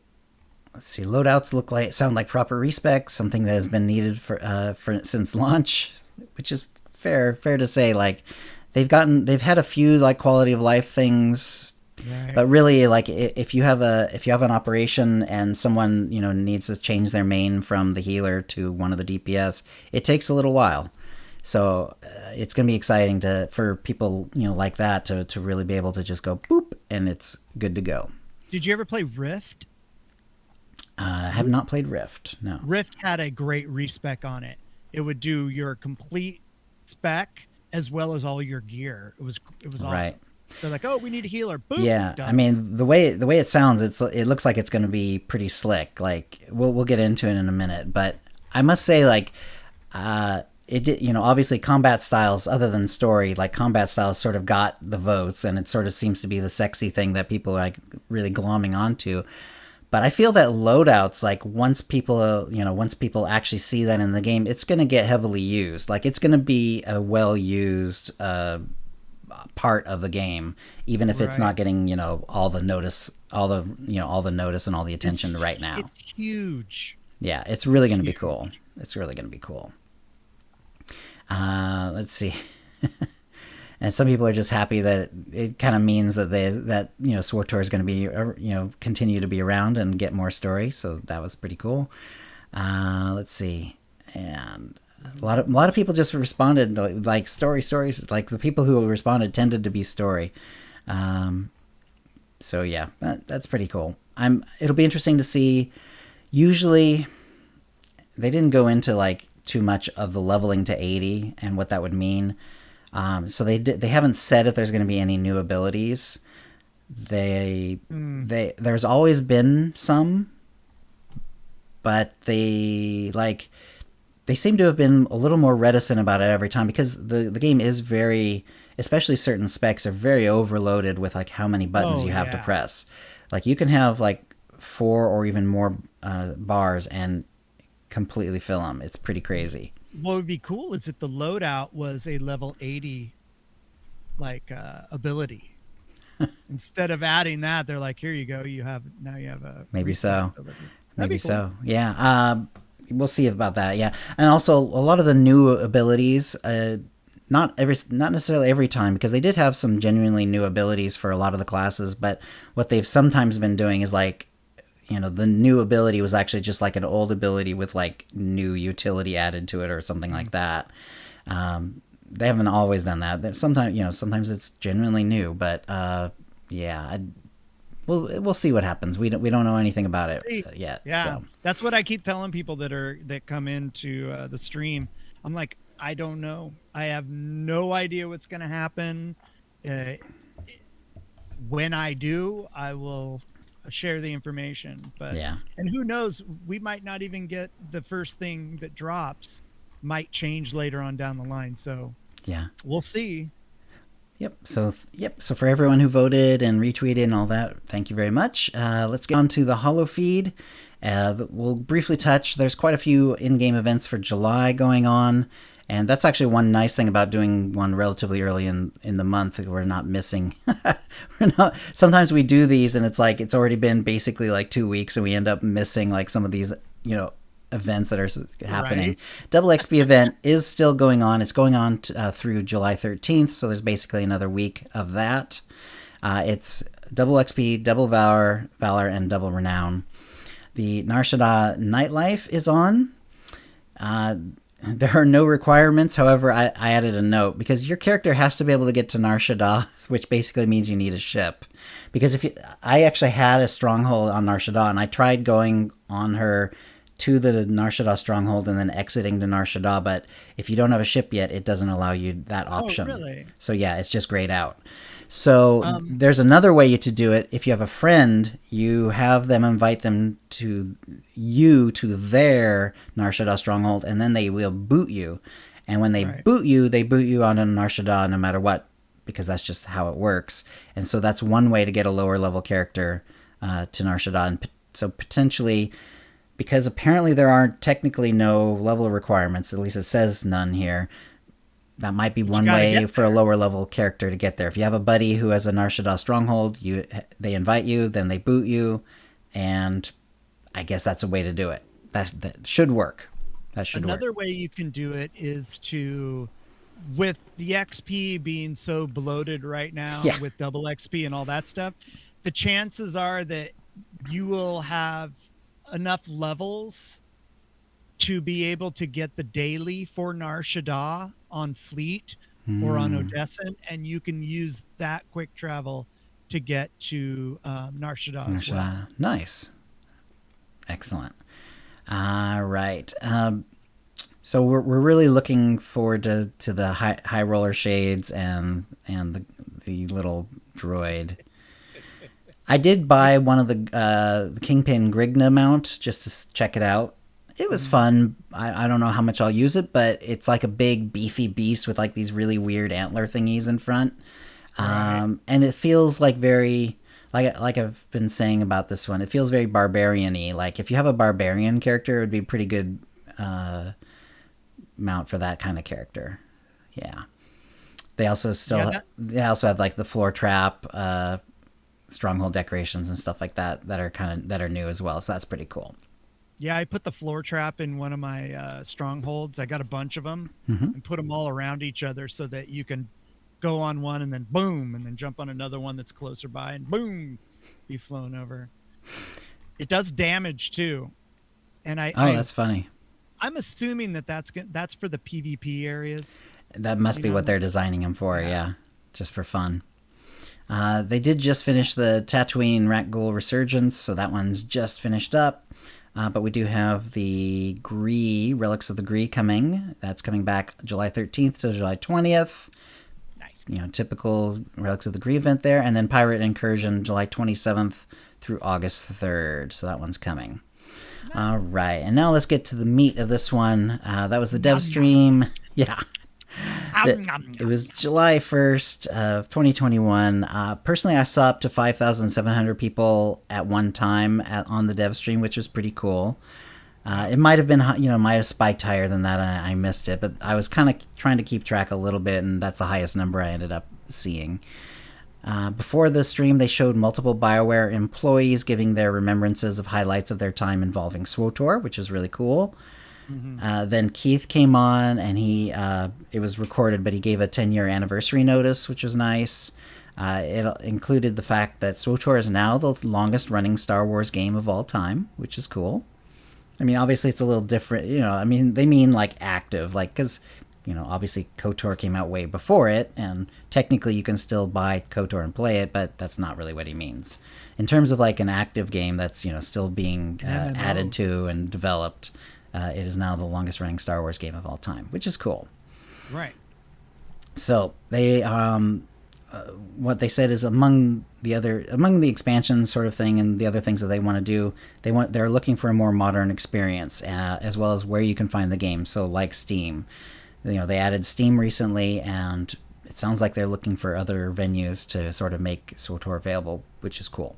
Loadouts sound like proper respec, something that has been needed for since launch, which is fair to say. Like, they've had a few like quality of life things Right. But really, like if you have an operation and someone needs to change their main from the healer to one of the DPS, it takes a little while. So it's going to be exciting for people like that to really be able to just go boop and it's good to go. Did you ever play Rift? I have not played Rift. No. Rift had a great respec on it. It would do your complete spec as well as all your gear. It was awesome. Right. They're like, oh, we need a healer. Boop, yeah, done. I mean the way it sounds, it looks like it's going to be pretty slick. Like we'll get into it in a minute, but I must say, like, it did, obviously combat styles other than story, like combat styles sort of got the votes, and it sort of seems to be the sexy thing that people are like really glomming onto. But I feel that loadouts, like once people actually see that in the game, it's going to get heavily used. Like it's going to be a well used part of the game, even if it's not getting all the notice, all the notice and all the attention right now. It's huge. Yeah, it's really going to be cool. It's really going to be cool. Let's see. And some people are just happy that it kind of means that SWTOR is going to be continue to be around and get more story. So that was pretty cool. Let's see. And a lot of people just responded like stories. Like the people who responded tended to be story. So yeah, that's pretty cool. It'll be interesting to see. Usually, they didn't go into like too much of the leveling to 80 and what that would mean. So they haven't said if there's going to be any new abilities. There's always been some, but they seem to have been a little more reticent about it every time, because the game is very, especially certain specs are very overloaded with like how many buttons you have to press. Like you can have like 4 or even more bars and completely fill them. It's pretty crazy. What would be cool is if the loadout was a level 80 like ability. Instead of adding that, they're like, here you go, you have a maybe so ability. Maybe cool. so. Yeah. We'll see about that. Yeah. And also a lot of the new abilities, not necessarily every time, because they did have some genuinely new abilities for a lot of the classes, but what they've sometimes been doing is like, the new ability was actually just like an old ability with like new utility added to it or something like that. They haven't always done that. Sometimes it's genuinely new, but we'll see what happens. We don't know anything about it yet. Yeah, so. That's what I keep telling people that come into the stream. I'm like, I don't know. I have no idea what's going to happen. When I do, I will share the information. But and who knows, we might not even get the first thing that drops. Might change later on down the line. So yeah, we'll see. So for everyone who voted and retweeted and all that, thank you very much. Let's get on to the holo feed. We'll briefly touch. There's quite a few in-game events for July going on, and that's actually one nice thing about doing one relatively early in the month. We're not missing. Sometimes we do these and it's like it's already been basically like 2 weeks, and we end up missing like some of these events that are happening. Right. Double XP event is still going on. It's going on through July 13th, so there's basically another week of that. It's double XP, double Valor, and double Renown. The Nar Shaddaa Nightlife is on. There are no requirements. However, I added a note because your character has to be able to get to Nar Shaddaa, which basically means you need a ship. Because I actually had a stronghold on Nar Shaddaa, and I tried going on her to the Nar Shaddaa stronghold and then exiting to Nar Shaddaa, but if you don't have a ship yet, it doesn't allow you that option. Oh, really? So yeah, it's just grayed out. So there's another way to do it. If you have a friend, you have them invite them to their Nar Shaddaa stronghold, and then they will boot you. And when they boot you onto Nar Shaddaa no matter what, because that's just how it works. And so that's one way to get a lower level character to Nar Shaddaa. And so potentially, because apparently there aren't technically no level requirements, at least it says none here, that might be one way for a lower level character to get there. If you have a buddy who has a Nar Shaddaa stronghold, they invite you, then they boot you, and I guess that's a way to do it. That should work. That should work. Another way you can do it is to with the XP being so bloated right now Yeah. with double XP and all that stuff, the chances are that you will have enough levels to be able to get the daily for Nar Shaddaa on Fleet or on Odessant, and you can use that quick travel to get to Nar Shaddaa as well. Nice. Excellent. All right. So we're really looking forward to the high roller shades and the little droid. I did buy one of the Kingpin Grigna mount just to check it out. It was fun. I don't know how much I'll use it, but it's like a big beefy beast with like these really weird antler thingies in front. Right. And it feels like very like I've been saying about this one. It feels very barbarian-y. Like if you have a barbarian character, it would be a pretty good mount for that kind of character. Yeah. They also they also have like the floor trap, stronghold decorations and stuff like that that are new as well. So that's pretty cool. Yeah, I put the floor trap in one of my strongholds. I got a bunch of them and put them all around each other so that you can go on one and then boom, and then jump on another one that's closer by and boom, be flown over. It does damage too, and that's funny. I'm assuming that's for the PvP areas. That must be what they're designing them for. Yeah, just for fun. They did just finish the Tatooine Rat Ghoul Resurgence, so that one's just finished up. But we do have the Gree, Relics of the Gree coming. That's coming back July 13th to July 20th. Nice. Typical Relics of the Gree event there. And then Pirate Incursion, July 27th through August 3rd. So that one's coming. Nice. All right. And now let's get to the meat of this one. That was the Devstream. Yeah. It was July 1st of 2021. Personally, I saw up to 5,700 people at one time on the Devstream, which was pretty cool. It might have been, might have spiked higher than that, and I missed it. But I was kind of trying to keep track a little bit, and that's the highest number I ended up seeing. Before the stream, they showed multiple BioWare employees giving their remembrances of highlights of their time involving SWTOR, which is really cool. Then Keith came on, and it was recorded, but he gave a 10-year anniversary notice, which was nice. It included the fact that SWTOR is now the longest running Star Wars game of all time, which is cool. I mean, obviously it's a little different, they mean like active, like, because, obviously KOTOR came out way before it, and technically you can still buy KOTOR and play it, but that's not really what he means. In terms of like an active game that's, still being added to and developed, it is now the longest running Star Wars game of all time, which is cool. Right. So they, what they said is among the expansions sort of thing and the other things that they want to do, they're looking for a more modern experience, as well as where you can find the game. So like Steam, they added Steam recently, and it sounds like they're looking for other venues to sort of make SWTOR available, which is cool.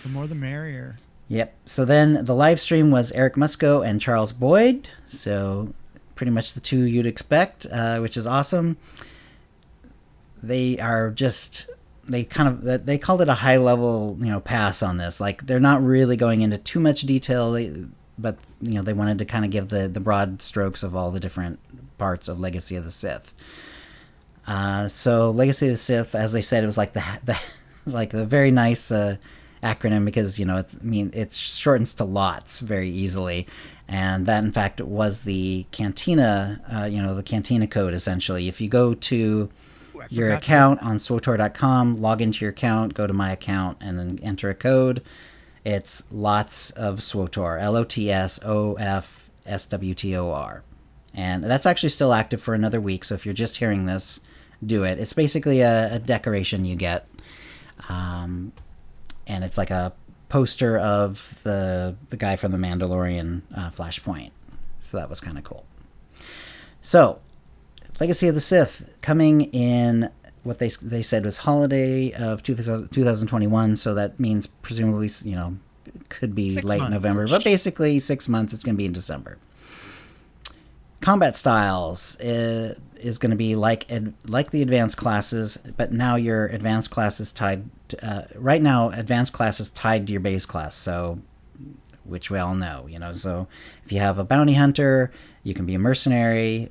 The more the merrier. Yep. So then the live stream was Eric Musco and Charles Boyd. So pretty much the two you'd expect, which is awesome. They are just, they called it a high level, pass on this. Like they're not really going into too much detail, but they wanted to kind of give the broad strokes of all the different parts of Legacy of the Sith. So Legacy of the Sith, as they said, it was like the very nice acronym, because it shortens to LOTS very easily, and that in fact was the Cantina, the Cantina code essentially. If you go to your account on SWTOR.com, log into your account, go to my account, and then enter a code, it's LOTS of SWTOR, LOTSOFSWTOR, and that's actually still active for another week. So if you're just hearing this, do it. It's basically a decoration you get. And it's like a poster of the guy from the Mandalorian Flashpoint. So that was kind of cool. So, Legacy of the Sith coming in what they said was holiday of 2021. So that means presumably, it could be 6 late months. November. But basically 6 months, it's going to be in December. Combat styles is going to be like the advanced classes, but now your advanced class is tied. Right now, advanced class is tied to your base class, so which we all know. So if you have a bounty hunter, you can be a mercenary.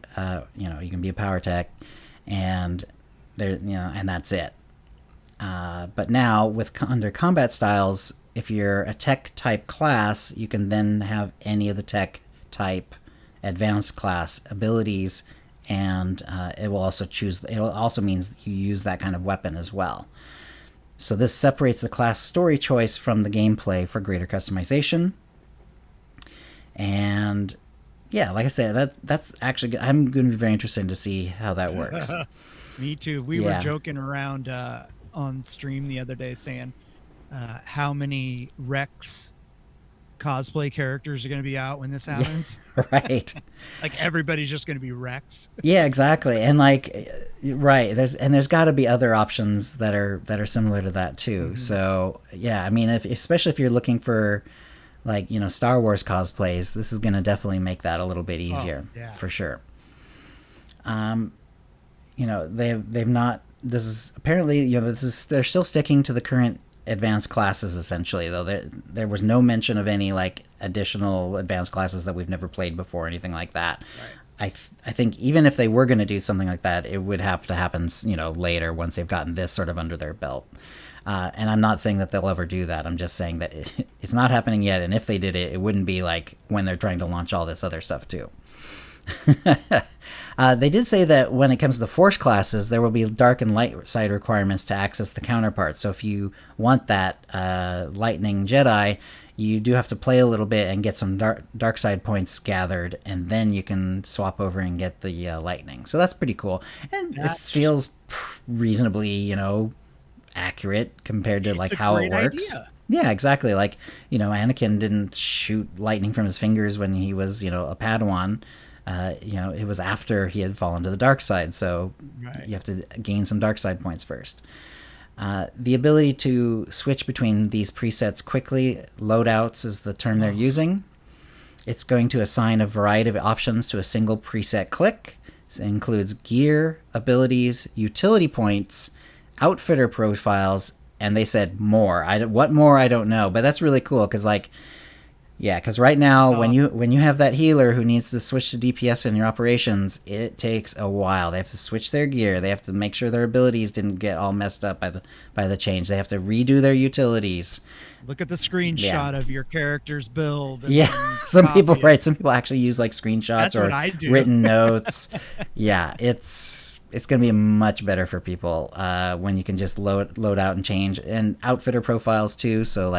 You can be a power tech, and and that's it. But now under combat styles, if you're a tech type class, you can then have any of the tech type advanced class abilities, and it will also means you use that kind of weapon as well. So this separates the class story choice from the gameplay for greater customization. And yeah, like I said, that's actually, I'm going to be very interested to see how that works. Me too. We were joking around on stream the other day saying how many Rex cosplay characters are going to be out when this happens. Yeah, right. Like everybody's just going to be Rex. Yeah, exactly. And right, there's got to be other options that are similar to that too. Mm-hmm. So yeah, I mean, especially if you're looking for Star Wars cosplays, this is going to definitely make that a little bit easier. For sure. They've not. This is apparently they're still sticking to the current advanced classes essentially, though there was no mention of any additional advanced classes that we've never played before or anything like that. Right. I think even if they were going to do something like that, it would have to happen later once they've gotten this sort of under their belt. And I'm not saying that they'll ever do that. I'm just saying that it's not happening yet, and if they did it, it wouldn't be when they're trying to launch all this other stuff too. They did say that when it comes to the Force classes, there will be dark and light side requirements to access the counterparts. So if you want that lightning Jedi, you do have to play a little bit and get some dark side points gathered, and then you can swap over and get the lightning. So that's pretty cool, and it feels reasonably, accurate compared to how it works. Idea. Yeah, exactly. Anakin didn't shoot lightning from his fingers when he was, a Padawan. It was after he had fallen to the dark side, so you have to gain some dark side points first. The ability to switch between these presets quickly, loadouts is the term they're using. It's going to assign a variety of options to a single preset click. This includes gear, abilities, utility points, outfitter profiles, and they said more. What more, I don't know, but that's really cool because because right now when you have that healer who needs to switch to DPS in your operations, it takes a while. They have to switch their gear. They have to make sure their abilities didn't get all messed up by the change. They have to redo their utilities. Look at the screenshot of your character's build. Some people actually use screenshots or written notes. Yeah, it's going to be much better for people when you can just load out and change, and outfitter profiles too. So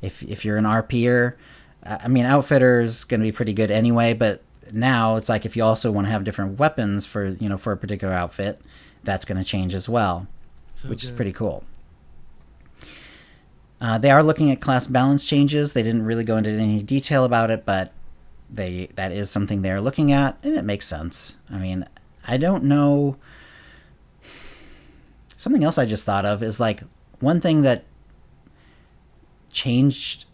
if you're an RPer, outfitter is going to be pretty good anyway, but now it's if you also want to have different weapons for a particular outfit, that's going to change as well, which is pretty cool. They are looking at class balance changes. They didn't really go into any detail about it, but that is something they're looking at, and it makes sense. I don't know. Something else I just thought of is one thing that changes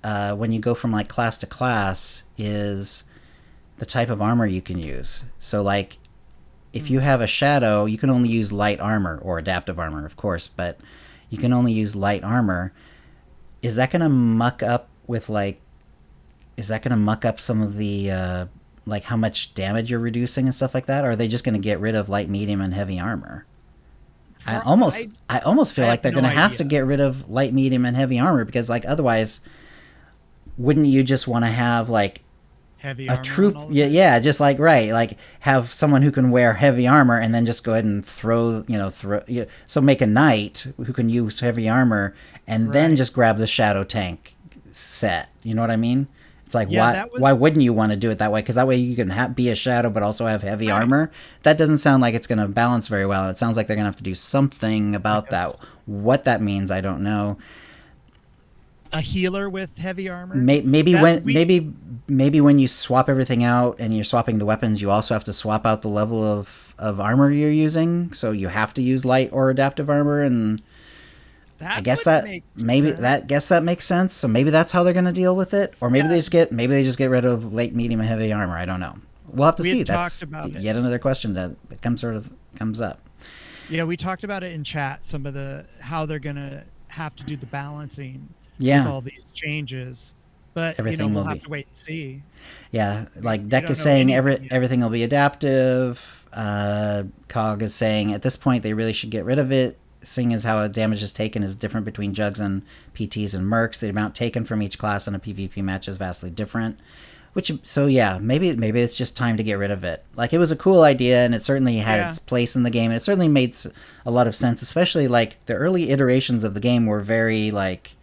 when you go from class to class is the type of armor you can use. So if you have a shadow, you can only use light armor or adaptive armor, of course, but you can only use light armor. Is that going to muck up some of the how much damage you're reducing and stuff like that? Or are they just going to get rid of light, medium, and heavy armor? I almost feel like they're going to have to get rid of light, medium, and heavy armor, because otherwise, wouldn't you just want to have heavy a armor troop? Just have someone who can wear heavy armor and then just go ahead and throw. So make a knight who can use heavy armor and then just grab the shadow tank set. You know what I mean? It's why wouldn't you want to do it that way? Because that way you can be a shadow but also have heavy armor. That doesn't sound like it's going to balance very well, and it sounds like they're going to have to do something about that. What that means, I don't know. A healer with heavy armor? Maybe when you swap everything out and you're swapping the weapons, you also have to swap out the level of armor you're using. So you have to use light or adaptive armor, and I guess that makes sense. So maybe that's how they're going to deal with it, or maybe they just get rid of light, medium, and heavy armor. I don't know. We'll have to see. That's yet another question that comes up. Yeah, we talked about it in chat. Some of how they're going to have to do the balancing with all these changes. But everything we'll will have be. to wait and see. Yeah, like We Deck don't is know saying anything yet. everything will be adaptive. Cog is saying at this point they really should get rid of it, seeing as how damage is taken is different between Jugs and PTs and Mercs. The amount taken from each class in a PvP match is vastly different. Which, so yeah, maybe it's just time to get rid of it. Like, it was a cool idea, and it certainly had Yeah. its place in the game. And it certainly made a lot of sense, especially like the early iterations of the game were very like.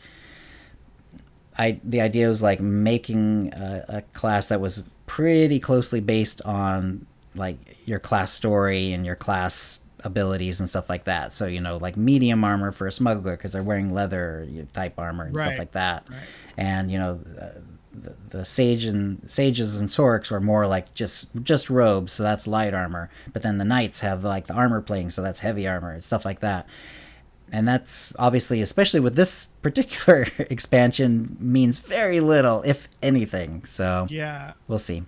The idea was like making a class that was pretty closely based on like your class story and your class abilities and stuff like that. So like medium armor for a smuggler because they're wearing leather type armor and stuff like that. Right. And the sages and sorcs were more like just robes, so that's light armor. But then the knights have like the armor plating, so that's heavy armor and stuff like that. And that's obviously, especially with this particular expansion, means very little, if anything. So Yeah. we'll see.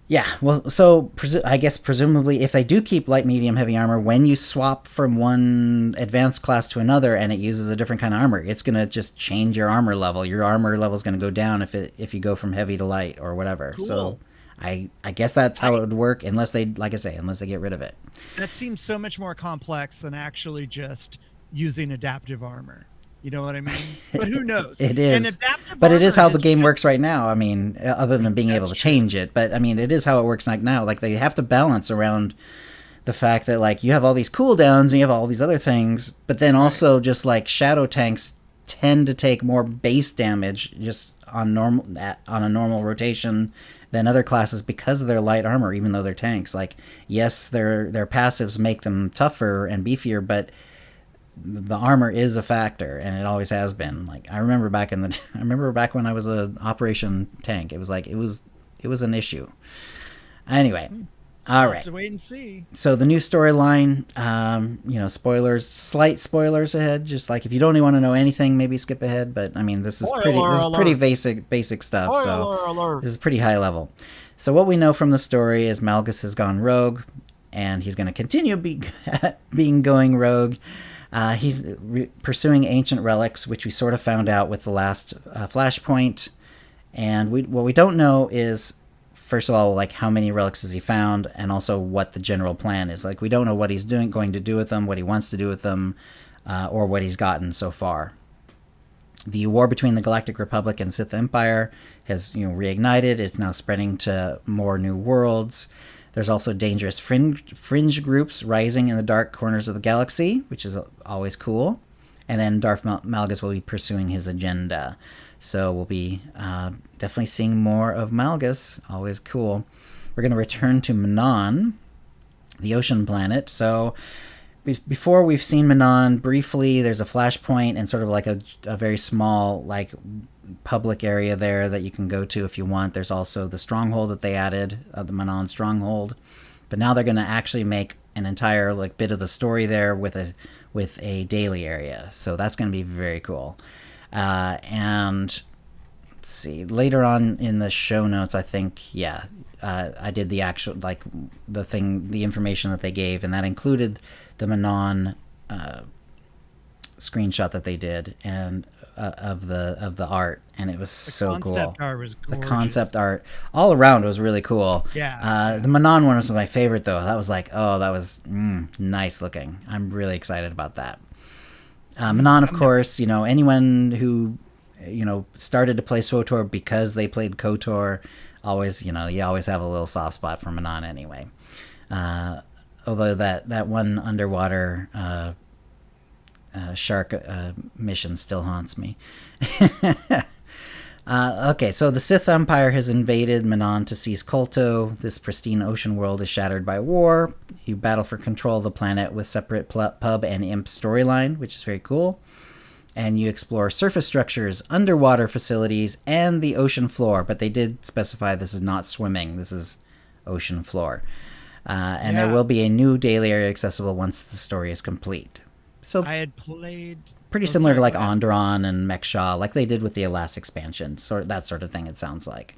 Yeah, well, so I guess presumably if they do keep light, medium, heavy armor, when you swap from one advanced class to another and it uses a different kind of armor, it's going to just change your armor level. Your armor level is going to go down if you go from heavy to light or whatever. Cool. So I guess that's how it would work, unless they, like I say, unless they get rid of it. That seems so much more complex than actually just using adaptive armor. You know what I mean? But who knows? It is. And adaptive But it is armor how the game works right now. I mean, other than being able to That's change it. But, I mean, it is how it works like now. Like, they have to balance around the fact that, like, you have all these cooldowns and you have all these other things. But then also just, like, shadow tanks tend to take more base damage just on a normal rotation than other classes because of their light armor, even though they're tanks. Like, yes, their passives make them tougher and beefier, but the armor is a factor, and it always has been. Like, I remember back when I was an operation tank, it was like it was an issue. Anyway, all right. Have to wait and see. So the new storyline, spoilers, slight spoilers ahead. Just like if you don't even want to know anything, maybe skip ahead. But I mean, this is pretty basic stuff. So this is pretty high level. So what we know from the story is Malgus has gone rogue, and he's going to continue being going rogue. He's pursuing ancient relics, which we sort of found out with the last Flashpoint. And what we don't know is, first of all, like how many relics has he found, and also what the general plan is. Like, we don't know what he's going to do with them, what he wants to do with them, or what he's gotten so far. The war between the Galactic Republic and Sith Empire has reignited. It's now spreading to more new worlds. There's also dangerous fringe groups rising in the dark corners of the galaxy, which is always cool. And then Darth Malgus will be pursuing his agenda. So we'll be definitely seeing more of Malgus. Always cool. We're going to return to Manon, the ocean planet. So before we've seen Manon briefly, there's a flashpoint and sort of like a very small like public area there that you can go to if you want. There's also the stronghold that they added, the Manon stronghold. But now they're going to actually make an entire like bit of the story there with a daily area. So that's going to be very cool. And let's see, later on in the show notes, I think, I did the actual, like, the information that they gave, and that included the Manon screenshot that they did, and of the art, and it was so cool. The concept art was gorgeous. The concept art all around was really cool. Yeah. The Manon one was my favorite, though. That was like, that was nice looking. I'm really excited about that. Manon, of course, anyone who, started to play SWTOR because they played KOTOR, always, you always have a little soft spot for Manon anyway. Although that one underwater shark mission still haunts me. Okay, so the Sith Empire has invaded Manon to seize Kolto. This pristine ocean world is shattered by war. You battle for control of the planet with separate pub and imp storyline, which is very cool. And you explore surface structures, underwater facilities, and the ocean floor. But they did specify this is not swimming. This is ocean floor. And there will be a new daily area accessible once the story is complete. So I had played... Pretty similar to like Onderon and Mekshah, like they did with the last expansion, that sort of thing. It sounds like.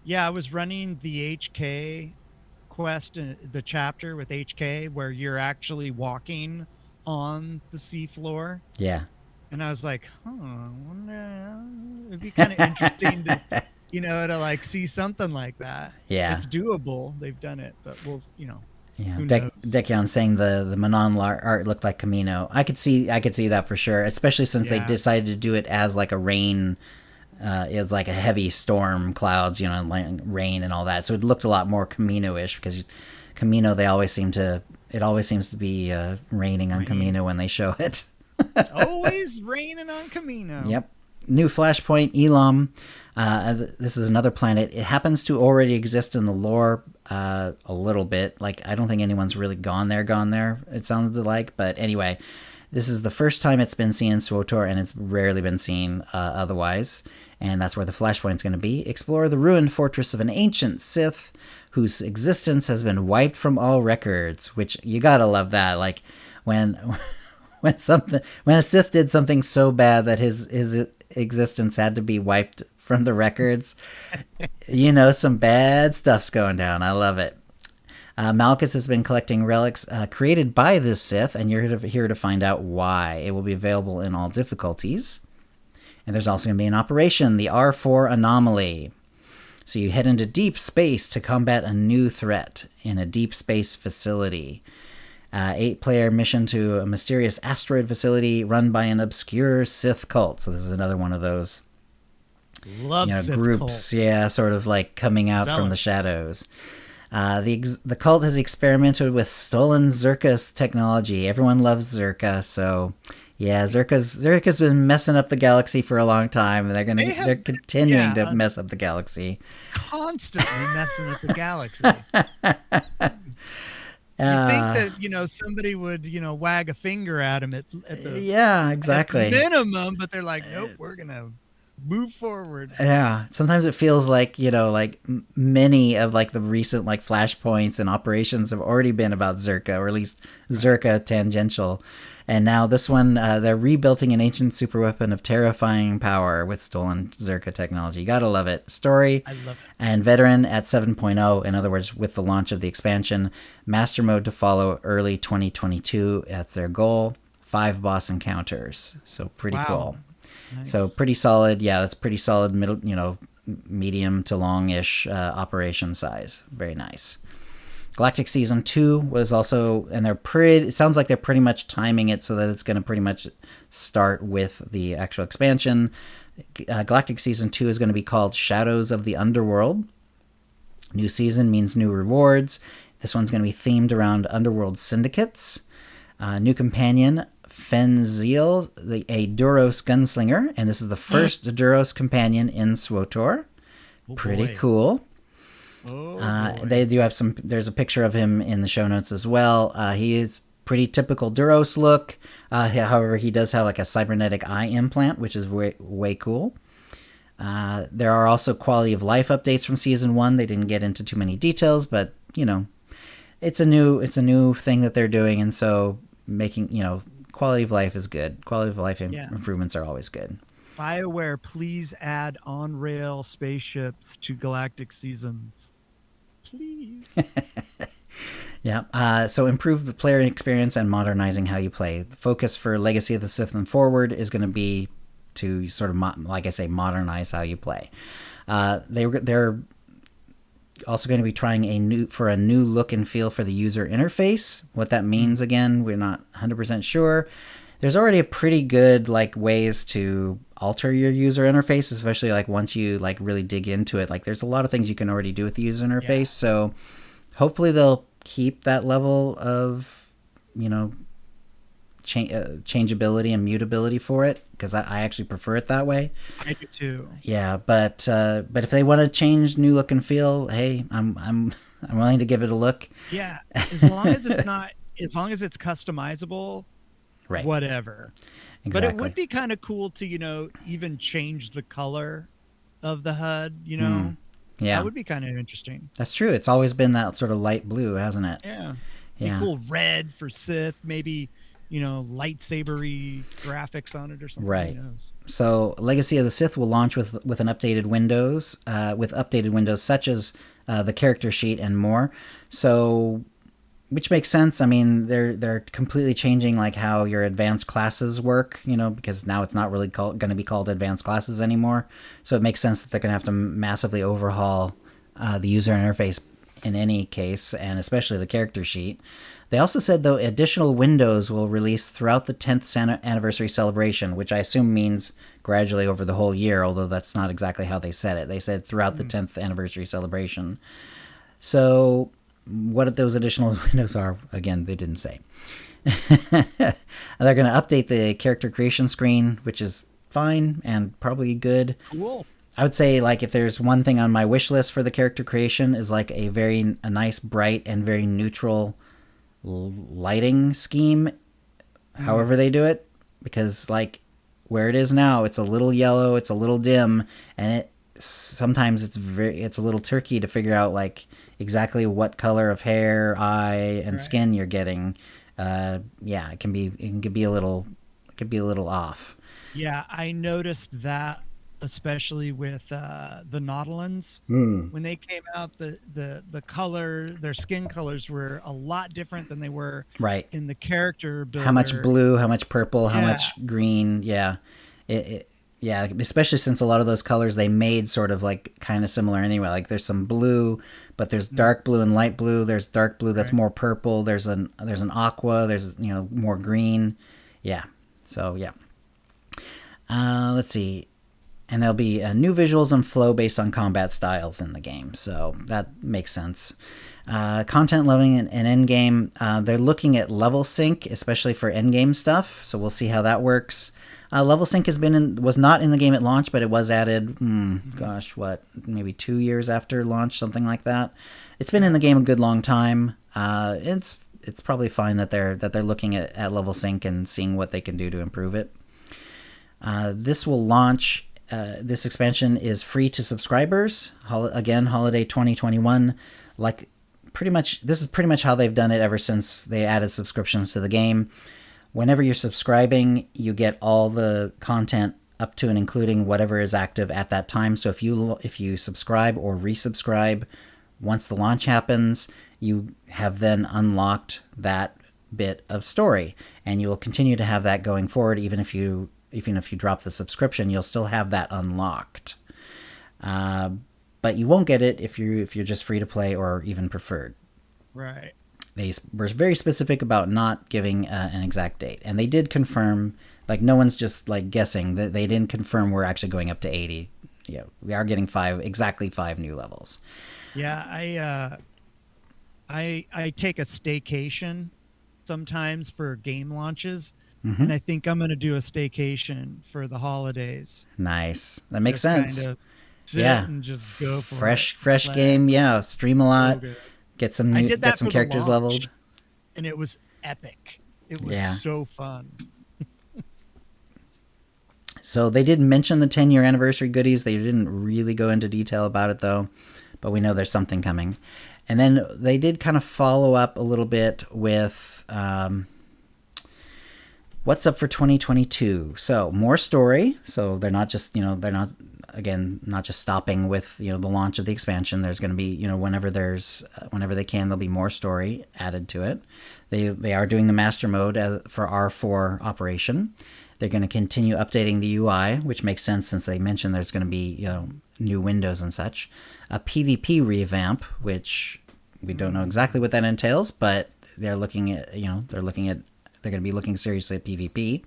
Yeah, I was running the HK quest, the chapter with HK, where you're actually walking on the seafloor. Yeah. And I was like, huh, I wonder, it'd be kind of interesting to, to like see something like that. Yeah. It's doable. They've done it, but Yeah, who knows? Dekion saying the Manon art looked like Camino. I could see that for sure, especially since they decided to do it as like a rain. It was like a heavy storm, clouds, like rain and all that. So it looked a lot more Camino-ish because Camino, it always seems to be raining on Camino when they show it. It's always raining on Camino. Yep. New Flashpoint, Elam. This is another planet. It happens to already exist in the lore a little bit. Like, I don't think anyone's really gone there, it sounded like. But anyway, this is the first time it's been seen in SWTOR, and it's rarely been seen otherwise. And that's where the Flashpoint's going to be. Explore the ruined fortress of an ancient Sith whose existence has been wiped from all records, which you gotta love that. Like, when a Sith did something so bad that his existence had to be wiped from the records, some bad stuff's going down. I love it. Malchus has been collecting relics created by this Sith, and you're here to find out why. It will be available in all difficulties. And there's also going to be an operation, the R4 Anomaly. So you head into deep space to combat a new threat in a deep space facility. 8-player mission to a mysterious asteroid facility run by an obscure Sith cult. So this is another one of those Sith groups, cults. sort of like coming out from the shadows. The cult has experimented with stolen Zerka technology. Everyone loves Zerka, so yeah, Zerka's been messing up the galaxy for a long time, and they're continuing to mess up the galaxy. Constantly messing up the galaxy. You think that somebody would wag a finger at him at the exactly at the minimum, but they're like, nope, we're gonna move forward. Yeah, sometimes it feels like like many of like the recent like flashpoints and operations have already been about Zerka, or at least Zerka tangential. And now this one, they're rebuilding an ancient superweapon of terrifying power with stolen Zerka technology. You gotta love it. Story I love it. And veteran at 7.0. In other words, with the launch of the expansion, master mode to follow early 2022. That's their goal. 5 boss encounters. So pretty cool. Nice. So pretty solid. Yeah, that's pretty solid middle, medium to long-ish operation size. Very nice. Galactic Season 2 was also, and it sounds like they're pretty much timing it so that it's going to pretty much start with the actual expansion. Galactic Season 2 is going to be called Shadows of the Underworld. New season means new rewards. This one's going to be themed around underworld syndicates. New companion, Fenziel, a Duros gunslinger, and this is the first Duros companion in SWTOR. Pretty cool. They do have there's a picture of him in the show notes as well. He is pretty typical Duros look. However, he does have like a cybernetic eye implant, which is way cool. There are also quality of life updates from season 1. They didn't get into too many details, but it's a new thing that they're doing, and so making quality of life is good. Quality of life improvements are always good. BioWare, please add on-rail spaceships to Galactic Seasons. Please. Yeah. So improve the player experience and modernizing how you play. The focus for Legacy of the Sith and forward is going to be to sort of, like I say, modernize how you play. They're also going to be trying a new look and feel for the user interface. What that means, again, we're not 100% sure. There's already a pretty good ways to alter your user interface, especially once you really dig into it. There's a lot of things you can already do with the user interface. Yeah. So hopefully they'll keep that level of changeability and mutability for it, because I actually prefer it that way. I do too. Yeah, but if they want to change new look and feel, hey, I'm willing to give it a look. Yeah, as long as it's customizable. Right. Whatever. Exactly. But it would be kind of cool to, even change the color of the HUD, Yeah. That would be kind of interesting. That's true. It's always been that sort of light blue, hasn't it? Yeah. Be cool red for Sith, maybe, lightsabery graphics on it or something. Right. So Legacy of the Sith will launch with an updated Windows, such as the character sheet and more. So which makes sense. I mean, they're completely changing like how your advanced classes work, because now it's not really going to be called advanced classes anymore. So it makes sense that they're going to have to massively overhaul the user interface in any case, and especially the character sheet. They also said, though, additional windows will release throughout the 10th anniversary celebration, which I assume means gradually over the whole year, although that's not exactly how they said it. They said throughout the 10th anniversary celebration. So what those additional windows are, again, they didn't say. They're going to update the character creation screen, which is fine and probably good. Cool. I would say, like, if there's one thing on my wish list for the character creation is like a nice, bright, and very neutral lighting scheme, however they do it, because like where it is now, it's a little yellow, it's a little dim, and sometimes it's a little tricky to figure out like exactly what color of hair, eye, and skin you're getting. It can be a little off. Yeah, I noticed that, especially with the Nautilans. When they came out, the color, their skin colors were a lot different than they were in the character builder. How much blue, how much purple, how much green. Yeah. Especially since a lot of those colors they made sort of like kind of similar anyway. Like there's some blue, but there's dark blue and light blue. There's dark blue that's more purple. There's an aqua. There's more green. Yeah. So yeah. Let's see. And there'll be new visuals and flow based on combat styles in the game. So that makes sense. Content leveling and endgame. They're looking at level sync, especially for endgame stuff. So we'll see how that works. Level sync was not in the game at launch, but it was added, maybe 2 years after launch, something like that. It's been in the game a good long time. It's probably fine that they're looking at level sync and seeing what they can do to improve it. This will launch. This expansion is free to subscribers. Again, holiday 2021. This is pretty much how they've done it ever since they added subscriptions to the game. Whenever you're subscribing, you get all the content up to and including whatever is active at that time. So if you subscribe or resubscribe, once the launch happens, you have then unlocked that bit of story, and you will continue to have that going forward. Even if you drop the subscription, you'll still have that unlocked. But you won't get it if you're just free to play or even preferred. Right. They were very specific about not giving an exact date, and they did confirm. Like no one's just like guessing. That they didn't confirm we're actually going up to 80. Yeah, we are getting exactly 5 new levels. Yeah, I take a staycation sometimes for game launches. And I think I'm going to do a staycation for the holidays. Nice. That makes sense. Kind of sit and just go for fresh game. Yeah, stream a lot. So get some characters leveled. And it was epic. It was so fun. So they did mention the 10-year anniversary goodies. They didn't really go into detail about it though, but we know there's something coming. And then they did kind of follow up a little bit with what's up for 2022? So more story. So they're not just, not just stopping with, the launch of the expansion. There's going to be, whenever they can, there'll be more story added to it. They are doing the master mode for R4 operation. They're going to continue updating the UI, which makes sense since they mentioned there's going to be, new windows and such. A PvP revamp, which we don't know exactly what that entails, but they're looking at, they're going to be looking seriously at PvP.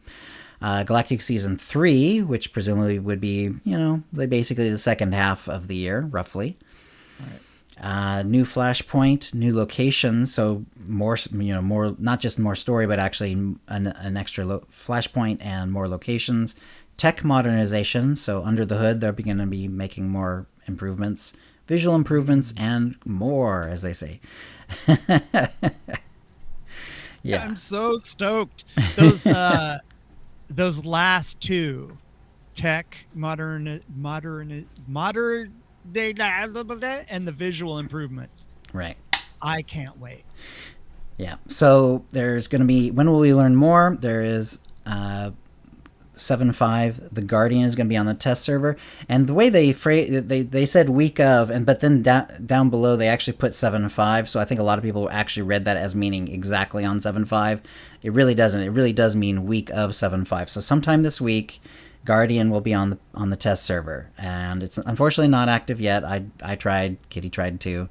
Galactic Season 3, which presumably would be, basically the second half of the year, roughly. Right. New Flashpoint, new locations, so more, not just more story, but actually an extra Flashpoint and more locations. Tech modernization, so under the hood, they're going to be making more improvements, visual improvements, and more, as they say. Yeah, I'm so stoked. Those last two, tech modern, and the visual improvements. Right. I can't wait. Yeah. So there's going to be. When will we learn more? There is. 7.5, the Guardian is going to be on the test server. And the way they said week of, but then down below they actually put 7.5. So I think a lot of people actually read that as meaning exactly on 7.5. It really doesn't. It really does mean week of 7.5. So sometime this week, Guardian will be on the test server, and it's unfortunately not active yet. I tried. Kitty tried too.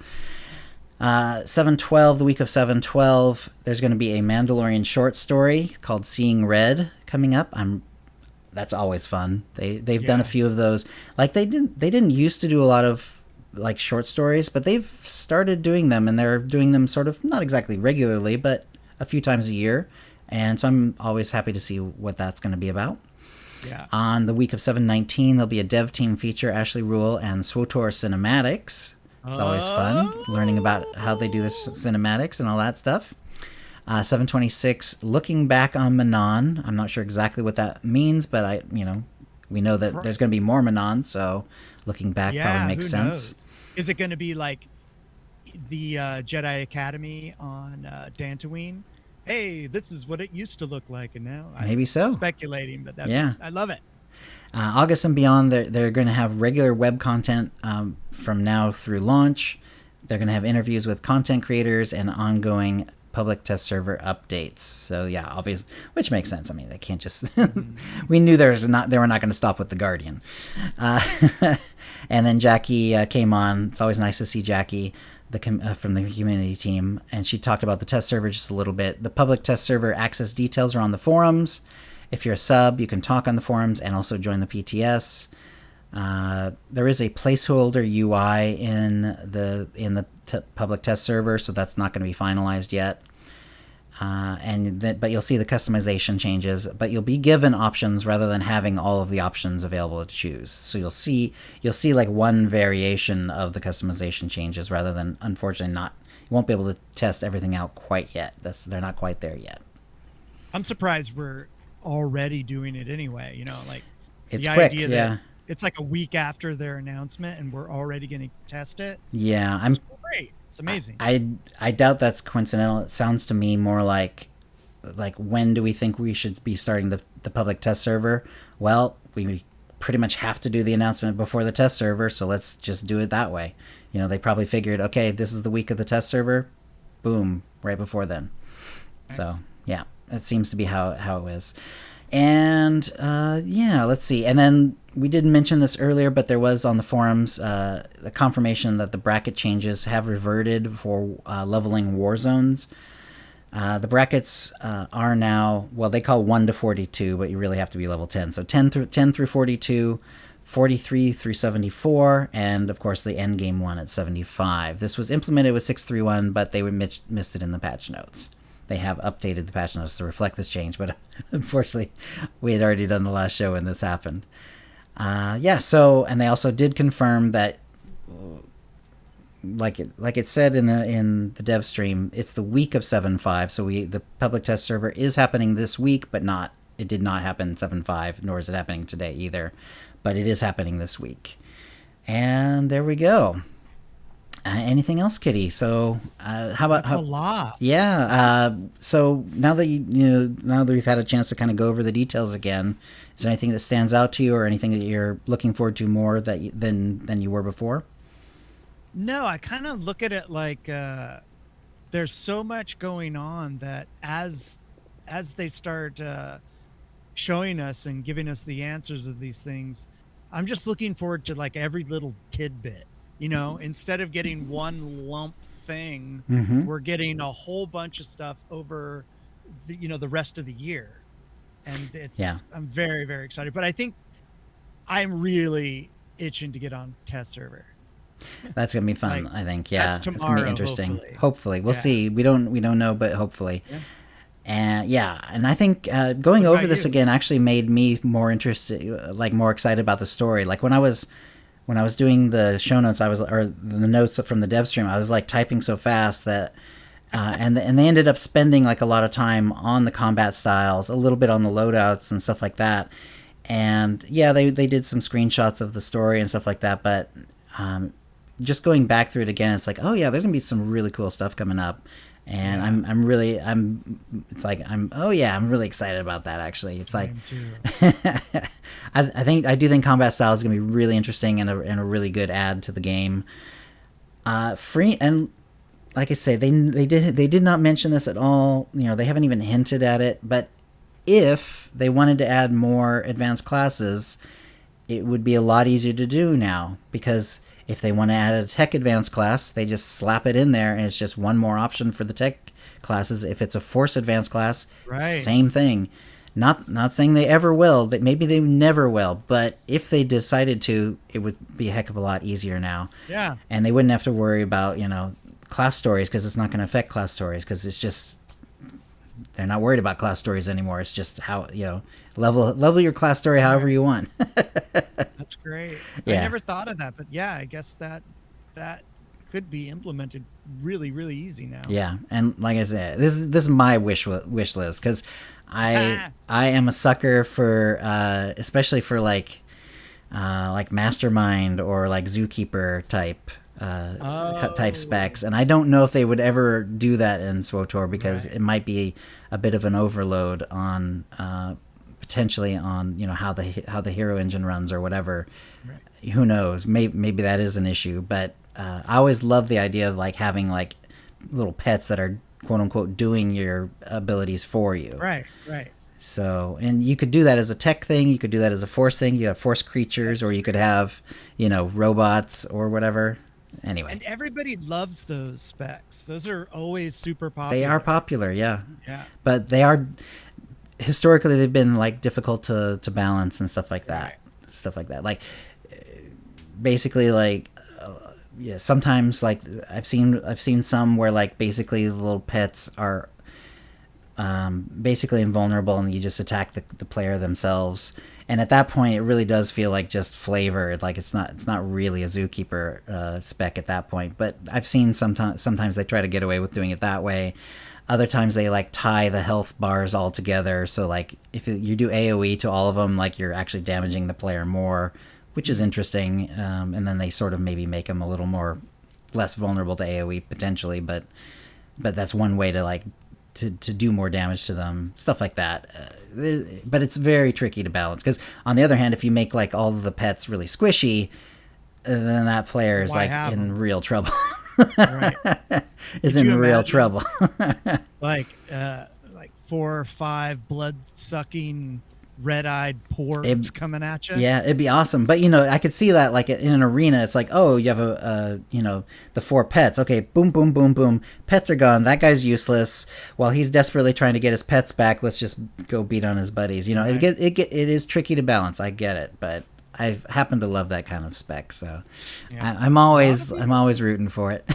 7.12, the week of 7.12, there's going to be a Mandalorian short story called Seeing Red coming up. That's always fun. They've done a few of those. Like they didn't used to do a lot of like short stories, but they've started doing them, and they're doing them sort of not exactly regularly, but a few times a year. And so I'm always happy to see what that's going to be about. Yeah. On the week of 7.19, there'll be a dev team feature, Ashley Rule and SWTOR cinematics. It's always fun learning about how they do the cinematics and all that stuff. 7.26, looking back on Manon. I'm not sure exactly what that means, but we know that there's going to be more Manon, so looking back probably makes sense. Knows? Is it going to be like the Jedi Academy on Dantooine? Hey, this is what it used to look like, and now maybe so. Speculating, but I love it. August and beyond, they're going to have regular web content from now through launch. They're going to have interviews with content creators and ongoing public test server updates. So yeah, obviously, which makes sense. I mean, they can't just. We knew they were not going to stop with the Guardian. And then Jackie came on. It's always nice to see Jackie from the Humanity team, and she talked about the test server just a little bit. The public test server access details are on the forums. If you're a sub, you can talk on the forums and also join the PTS. There is a placeholder UI in the public test server, so that's not going to be finalized yet. But you'll see the customization changes, but you'll be given options rather than having all of the options available to choose. So you'll see like one variation of the customization changes rather than, unfortunately, you won't be able to test everything out quite yet. They're not quite there yet. I'm surprised we're already doing it anyway. Like it's the quick, idea that it's like a week after their announcement and we're already going to test it. Yeah, it's great. It's amazing. I doubt that's coincidental. It sounds to me more like when do we think we should be starting the public test server? Well, we pretty much have to do the announcement before the test server, so let's just do it that way. They probably figured, okay, this is the week of the test server, boom, right before then. Nice. So yeah, that seems to be how it is. And let's see. And then we didn't mention this earlier, but there was on the forums the confirmation that the bracket changes have reverted for leveling war zones. The brackets are now, well, they call 1 to 42, but you really have to be level 10. So 10 through 42, 43 through 74, and of course the end game one at 75. This was implemented with 6.3.1, but they missed it in the patch notes. They have updated the patch notes to reflect this change, but unfortunately, we had already done the last show when this happened. And they also did confirm that, like it said in the Devstream, it's the week of 7.5. So the public test server is happening this week, but it did not happen 7.5, nor is it happening today either. But it is happening this week. And there we go. Anything else, Kitty? So how about... That's a lot. Yeah. So now that now that we've had a chance to kind of go over the details again, is there anything that stands out to you or anything that you're looking forward to more than you were before? No, I kind of look at it like there's so much going on that as they start showing us and giving us the answers of these things, I'm just looking forward to like every little tidbit. Instead of getting one lump thing, we're getting a whole bunch of stuff over the rest of the year. And I'm very, very excited. But I think I'm really itching to get on test server. That's gonna be fun. I think. Yeah, that's tomorrow, it's gonna be interesting. Hopefully. We'll see. We don't know, but hopefully. Yeah. And I think going over this again actually made me more interested, like more excited about the story. Like when I was doing the show notes, or the notes from the Devstream, I was like typing so fast that, and they ended up spending like a lot of time on the combat styles, a little bit on the loadouts and stuff like that. And yeah, they did some screenshots of the story and stuff like that. But just going back through it again, it's like, oh yeah, there's gonna be some really cool stuff coming up. And I'm really really excited about that, actually. It's like I do think combat style is going to be really interesting and a really good add to the game. Free, and like I say, they did not mention this at all. They haven't even hinted at it, but if they wanted to add more advanced classes, it would be a lot easier to do now, because if they want to add a tech advanced class, they just slap it in there, and it's just one more option for the tech classes. If it's a force advanced class, same thing. Not saying they ever will, but maybe they never will. But if they decided to, it would be a heck of a lot easier now. Yeah. And they wouldn't have to worry about, class stories, because it's not going to affect class stories, because it's just, they're not worried about class stories anymore. It's just how, level your class story however you want. That's great. Yeah. I never thought of that, but yeah, I guess that could be implemented really, really easy now. Yeah, and like I said, this is my wish list, because I am a sucker for especially for like Mastermind or like Zookeeper type specs, and I don't know if they would ever do that in SWTOR, because it might be a bit of an overload on potentially on how the hero engine runs or whatever. Who knows? Maybe that is an issue, but I always love the idea of like having like little pets that are quote unquote doing your abilities for you. Right. So, and you could do that as a tech thing. You could do that as a force thing. You have force creatures, or you could have, robots or whatever. Anyway. And everybody loves those specs. Those are always super popular. They are popular, yeah. Yeah. But they are, historically, they've been like difficult to balance and stuff like that. Right. Stuff like that. Like, basically, like, sometimes like I've seen some where like basically the little pets are basically invulnerable, and you just attack the player themselves, and at that point it really does feel like just flavor. Like it's not really a Zookeeper spec at that point. But I've seen sometimes they try to get away with doing it that way. Other times they like tie the health bars all together, so like if you do AoE to all of them, like you're actually damaging the player more, which is interesting. And then they sort of maybe make them a little more less vulnerable to AoE potentially, but that's one way to like to do more damage to them, stuff like that. But it's very tricky to balance, because on the other hand, if you make like all of the pets really squishy, then that player is like in real trouble. Right. Is in real trouble. like 4 or 5 blood-sucking red-eyed porgs coming at you. Yeah, it'd be awesome. But I could see that like in an arena, it's like, oh, you have the 4 pets. Okay, boom, boom, boom, boom. Pets are gone. That guy's useless. While he's desperately trying to get his pets back, let's just go beat on his buddies. Right. It is tricky to balance. I get it, but I happen to love that kind of spec. So yeah. I'm always rooting for it.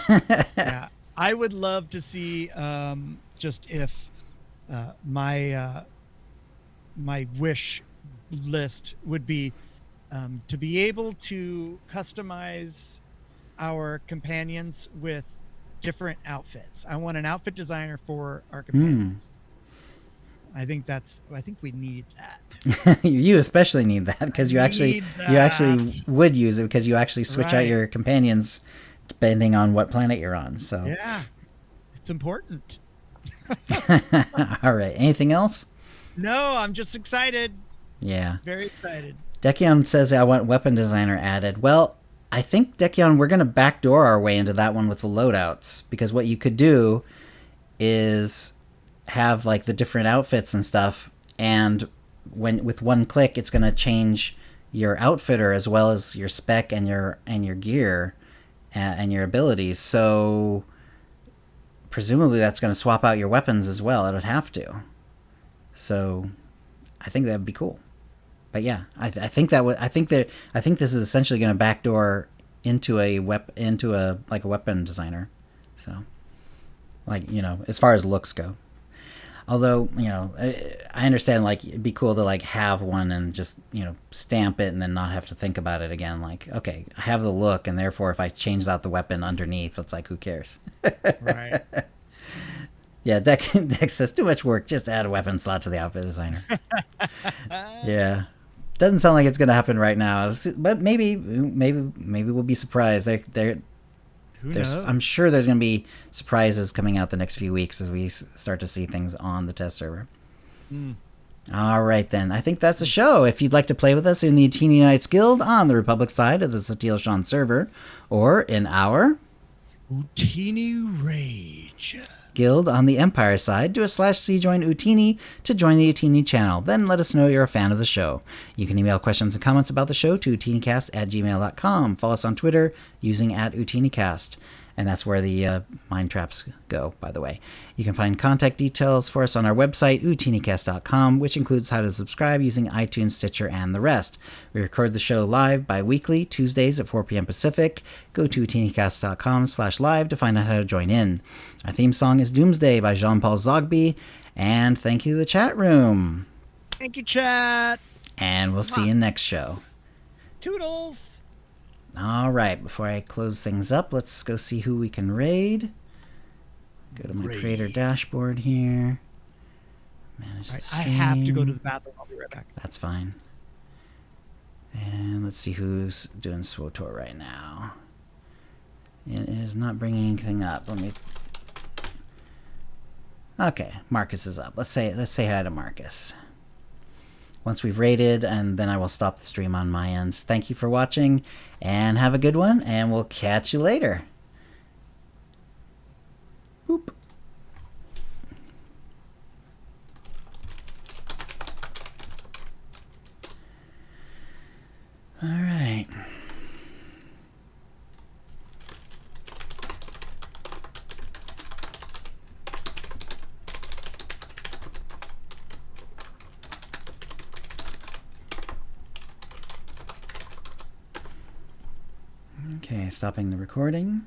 Yeah, I would love to see just if my wish list would be to be able to customize our companions with different outfits. I want an outfit designer for our companions. I think we need that. You especially need that, because you actually would use it, because you actually switch out your companions depending on what planet you're on. So yeah, it's important. All right. Anything else? No, I'm just excited. Yeah. Very excited. Dekion says, I want weapon designer added. Well, I think, Dekion, we're going to backdoor our way into that one with the loadouts, because what you could do is have like the different outfits and stuff, and with one click it's going to change your outfitter as well as your spec and your gear and your abilities. So presumably that's going to swap out your weapons as well. It would have to. So I think that would be cool. But yeah, I think this is essentially going to backdoor into a weapon designer. So like, as far as looks go. Although, I understand, like, it'd be cool to, like, have one and just, stamp it and then not have to think about it again. Like, okay, I have the look, and therefore if I change out the weapon underneath, it's like, who cares? Right. Yeah, Dex says, too much work, just add a weapon slot to the outfit designer. Yeah. Doesn't sound like it's going to happen right now, but maybe we'll be surprised. Who knows? I'm sure there's going to be surprises coming out the next few weeks as we start to see things on the test server. All right, then. I think that's a show. If you'd like to play with us in the Utini Knights Guild on the Republic side of the Satil Shan server, or in our Utini Rage Guild on the Empire side, do a /C join Utini to join the Utini channel. Then let us know you're a fan of the show. You can email questions and comments about the show to utinicast@gmail.com. Follow us on Twitter using @UtiniCast. And that's where the mind traps go, by the way. You can find contact details for us on our website, OotiniCast.com, which includes how to subscribe using iTunes, Stitcher, and the rest. We record the show live bi-weekly, Tuesdays at 4 p.m. Pacific. Go to OotiniCast.com/live to find out how to join in. Our theme song is Doomsday by Jean-Paul Zogby. And thank you to the chat room. Thank you, chat. And we'll see you next show. Toodles. All right, before I close things up, let's go see who we can raid. Go to my creator dashboard here. Manage the stream. I have to go to the bathroom. I'll be right back. That's fine. And let's see who's doing SWTOR right now. It is not bringing anything up. Let me. Okay, Marcus is up. Let's say hi to Marcus. Once we've rated, and then I will stop the stream on my end. Thank you for watching, and have a good one, and we'll catch you later. Boop. All right. Okay, stopping the recording.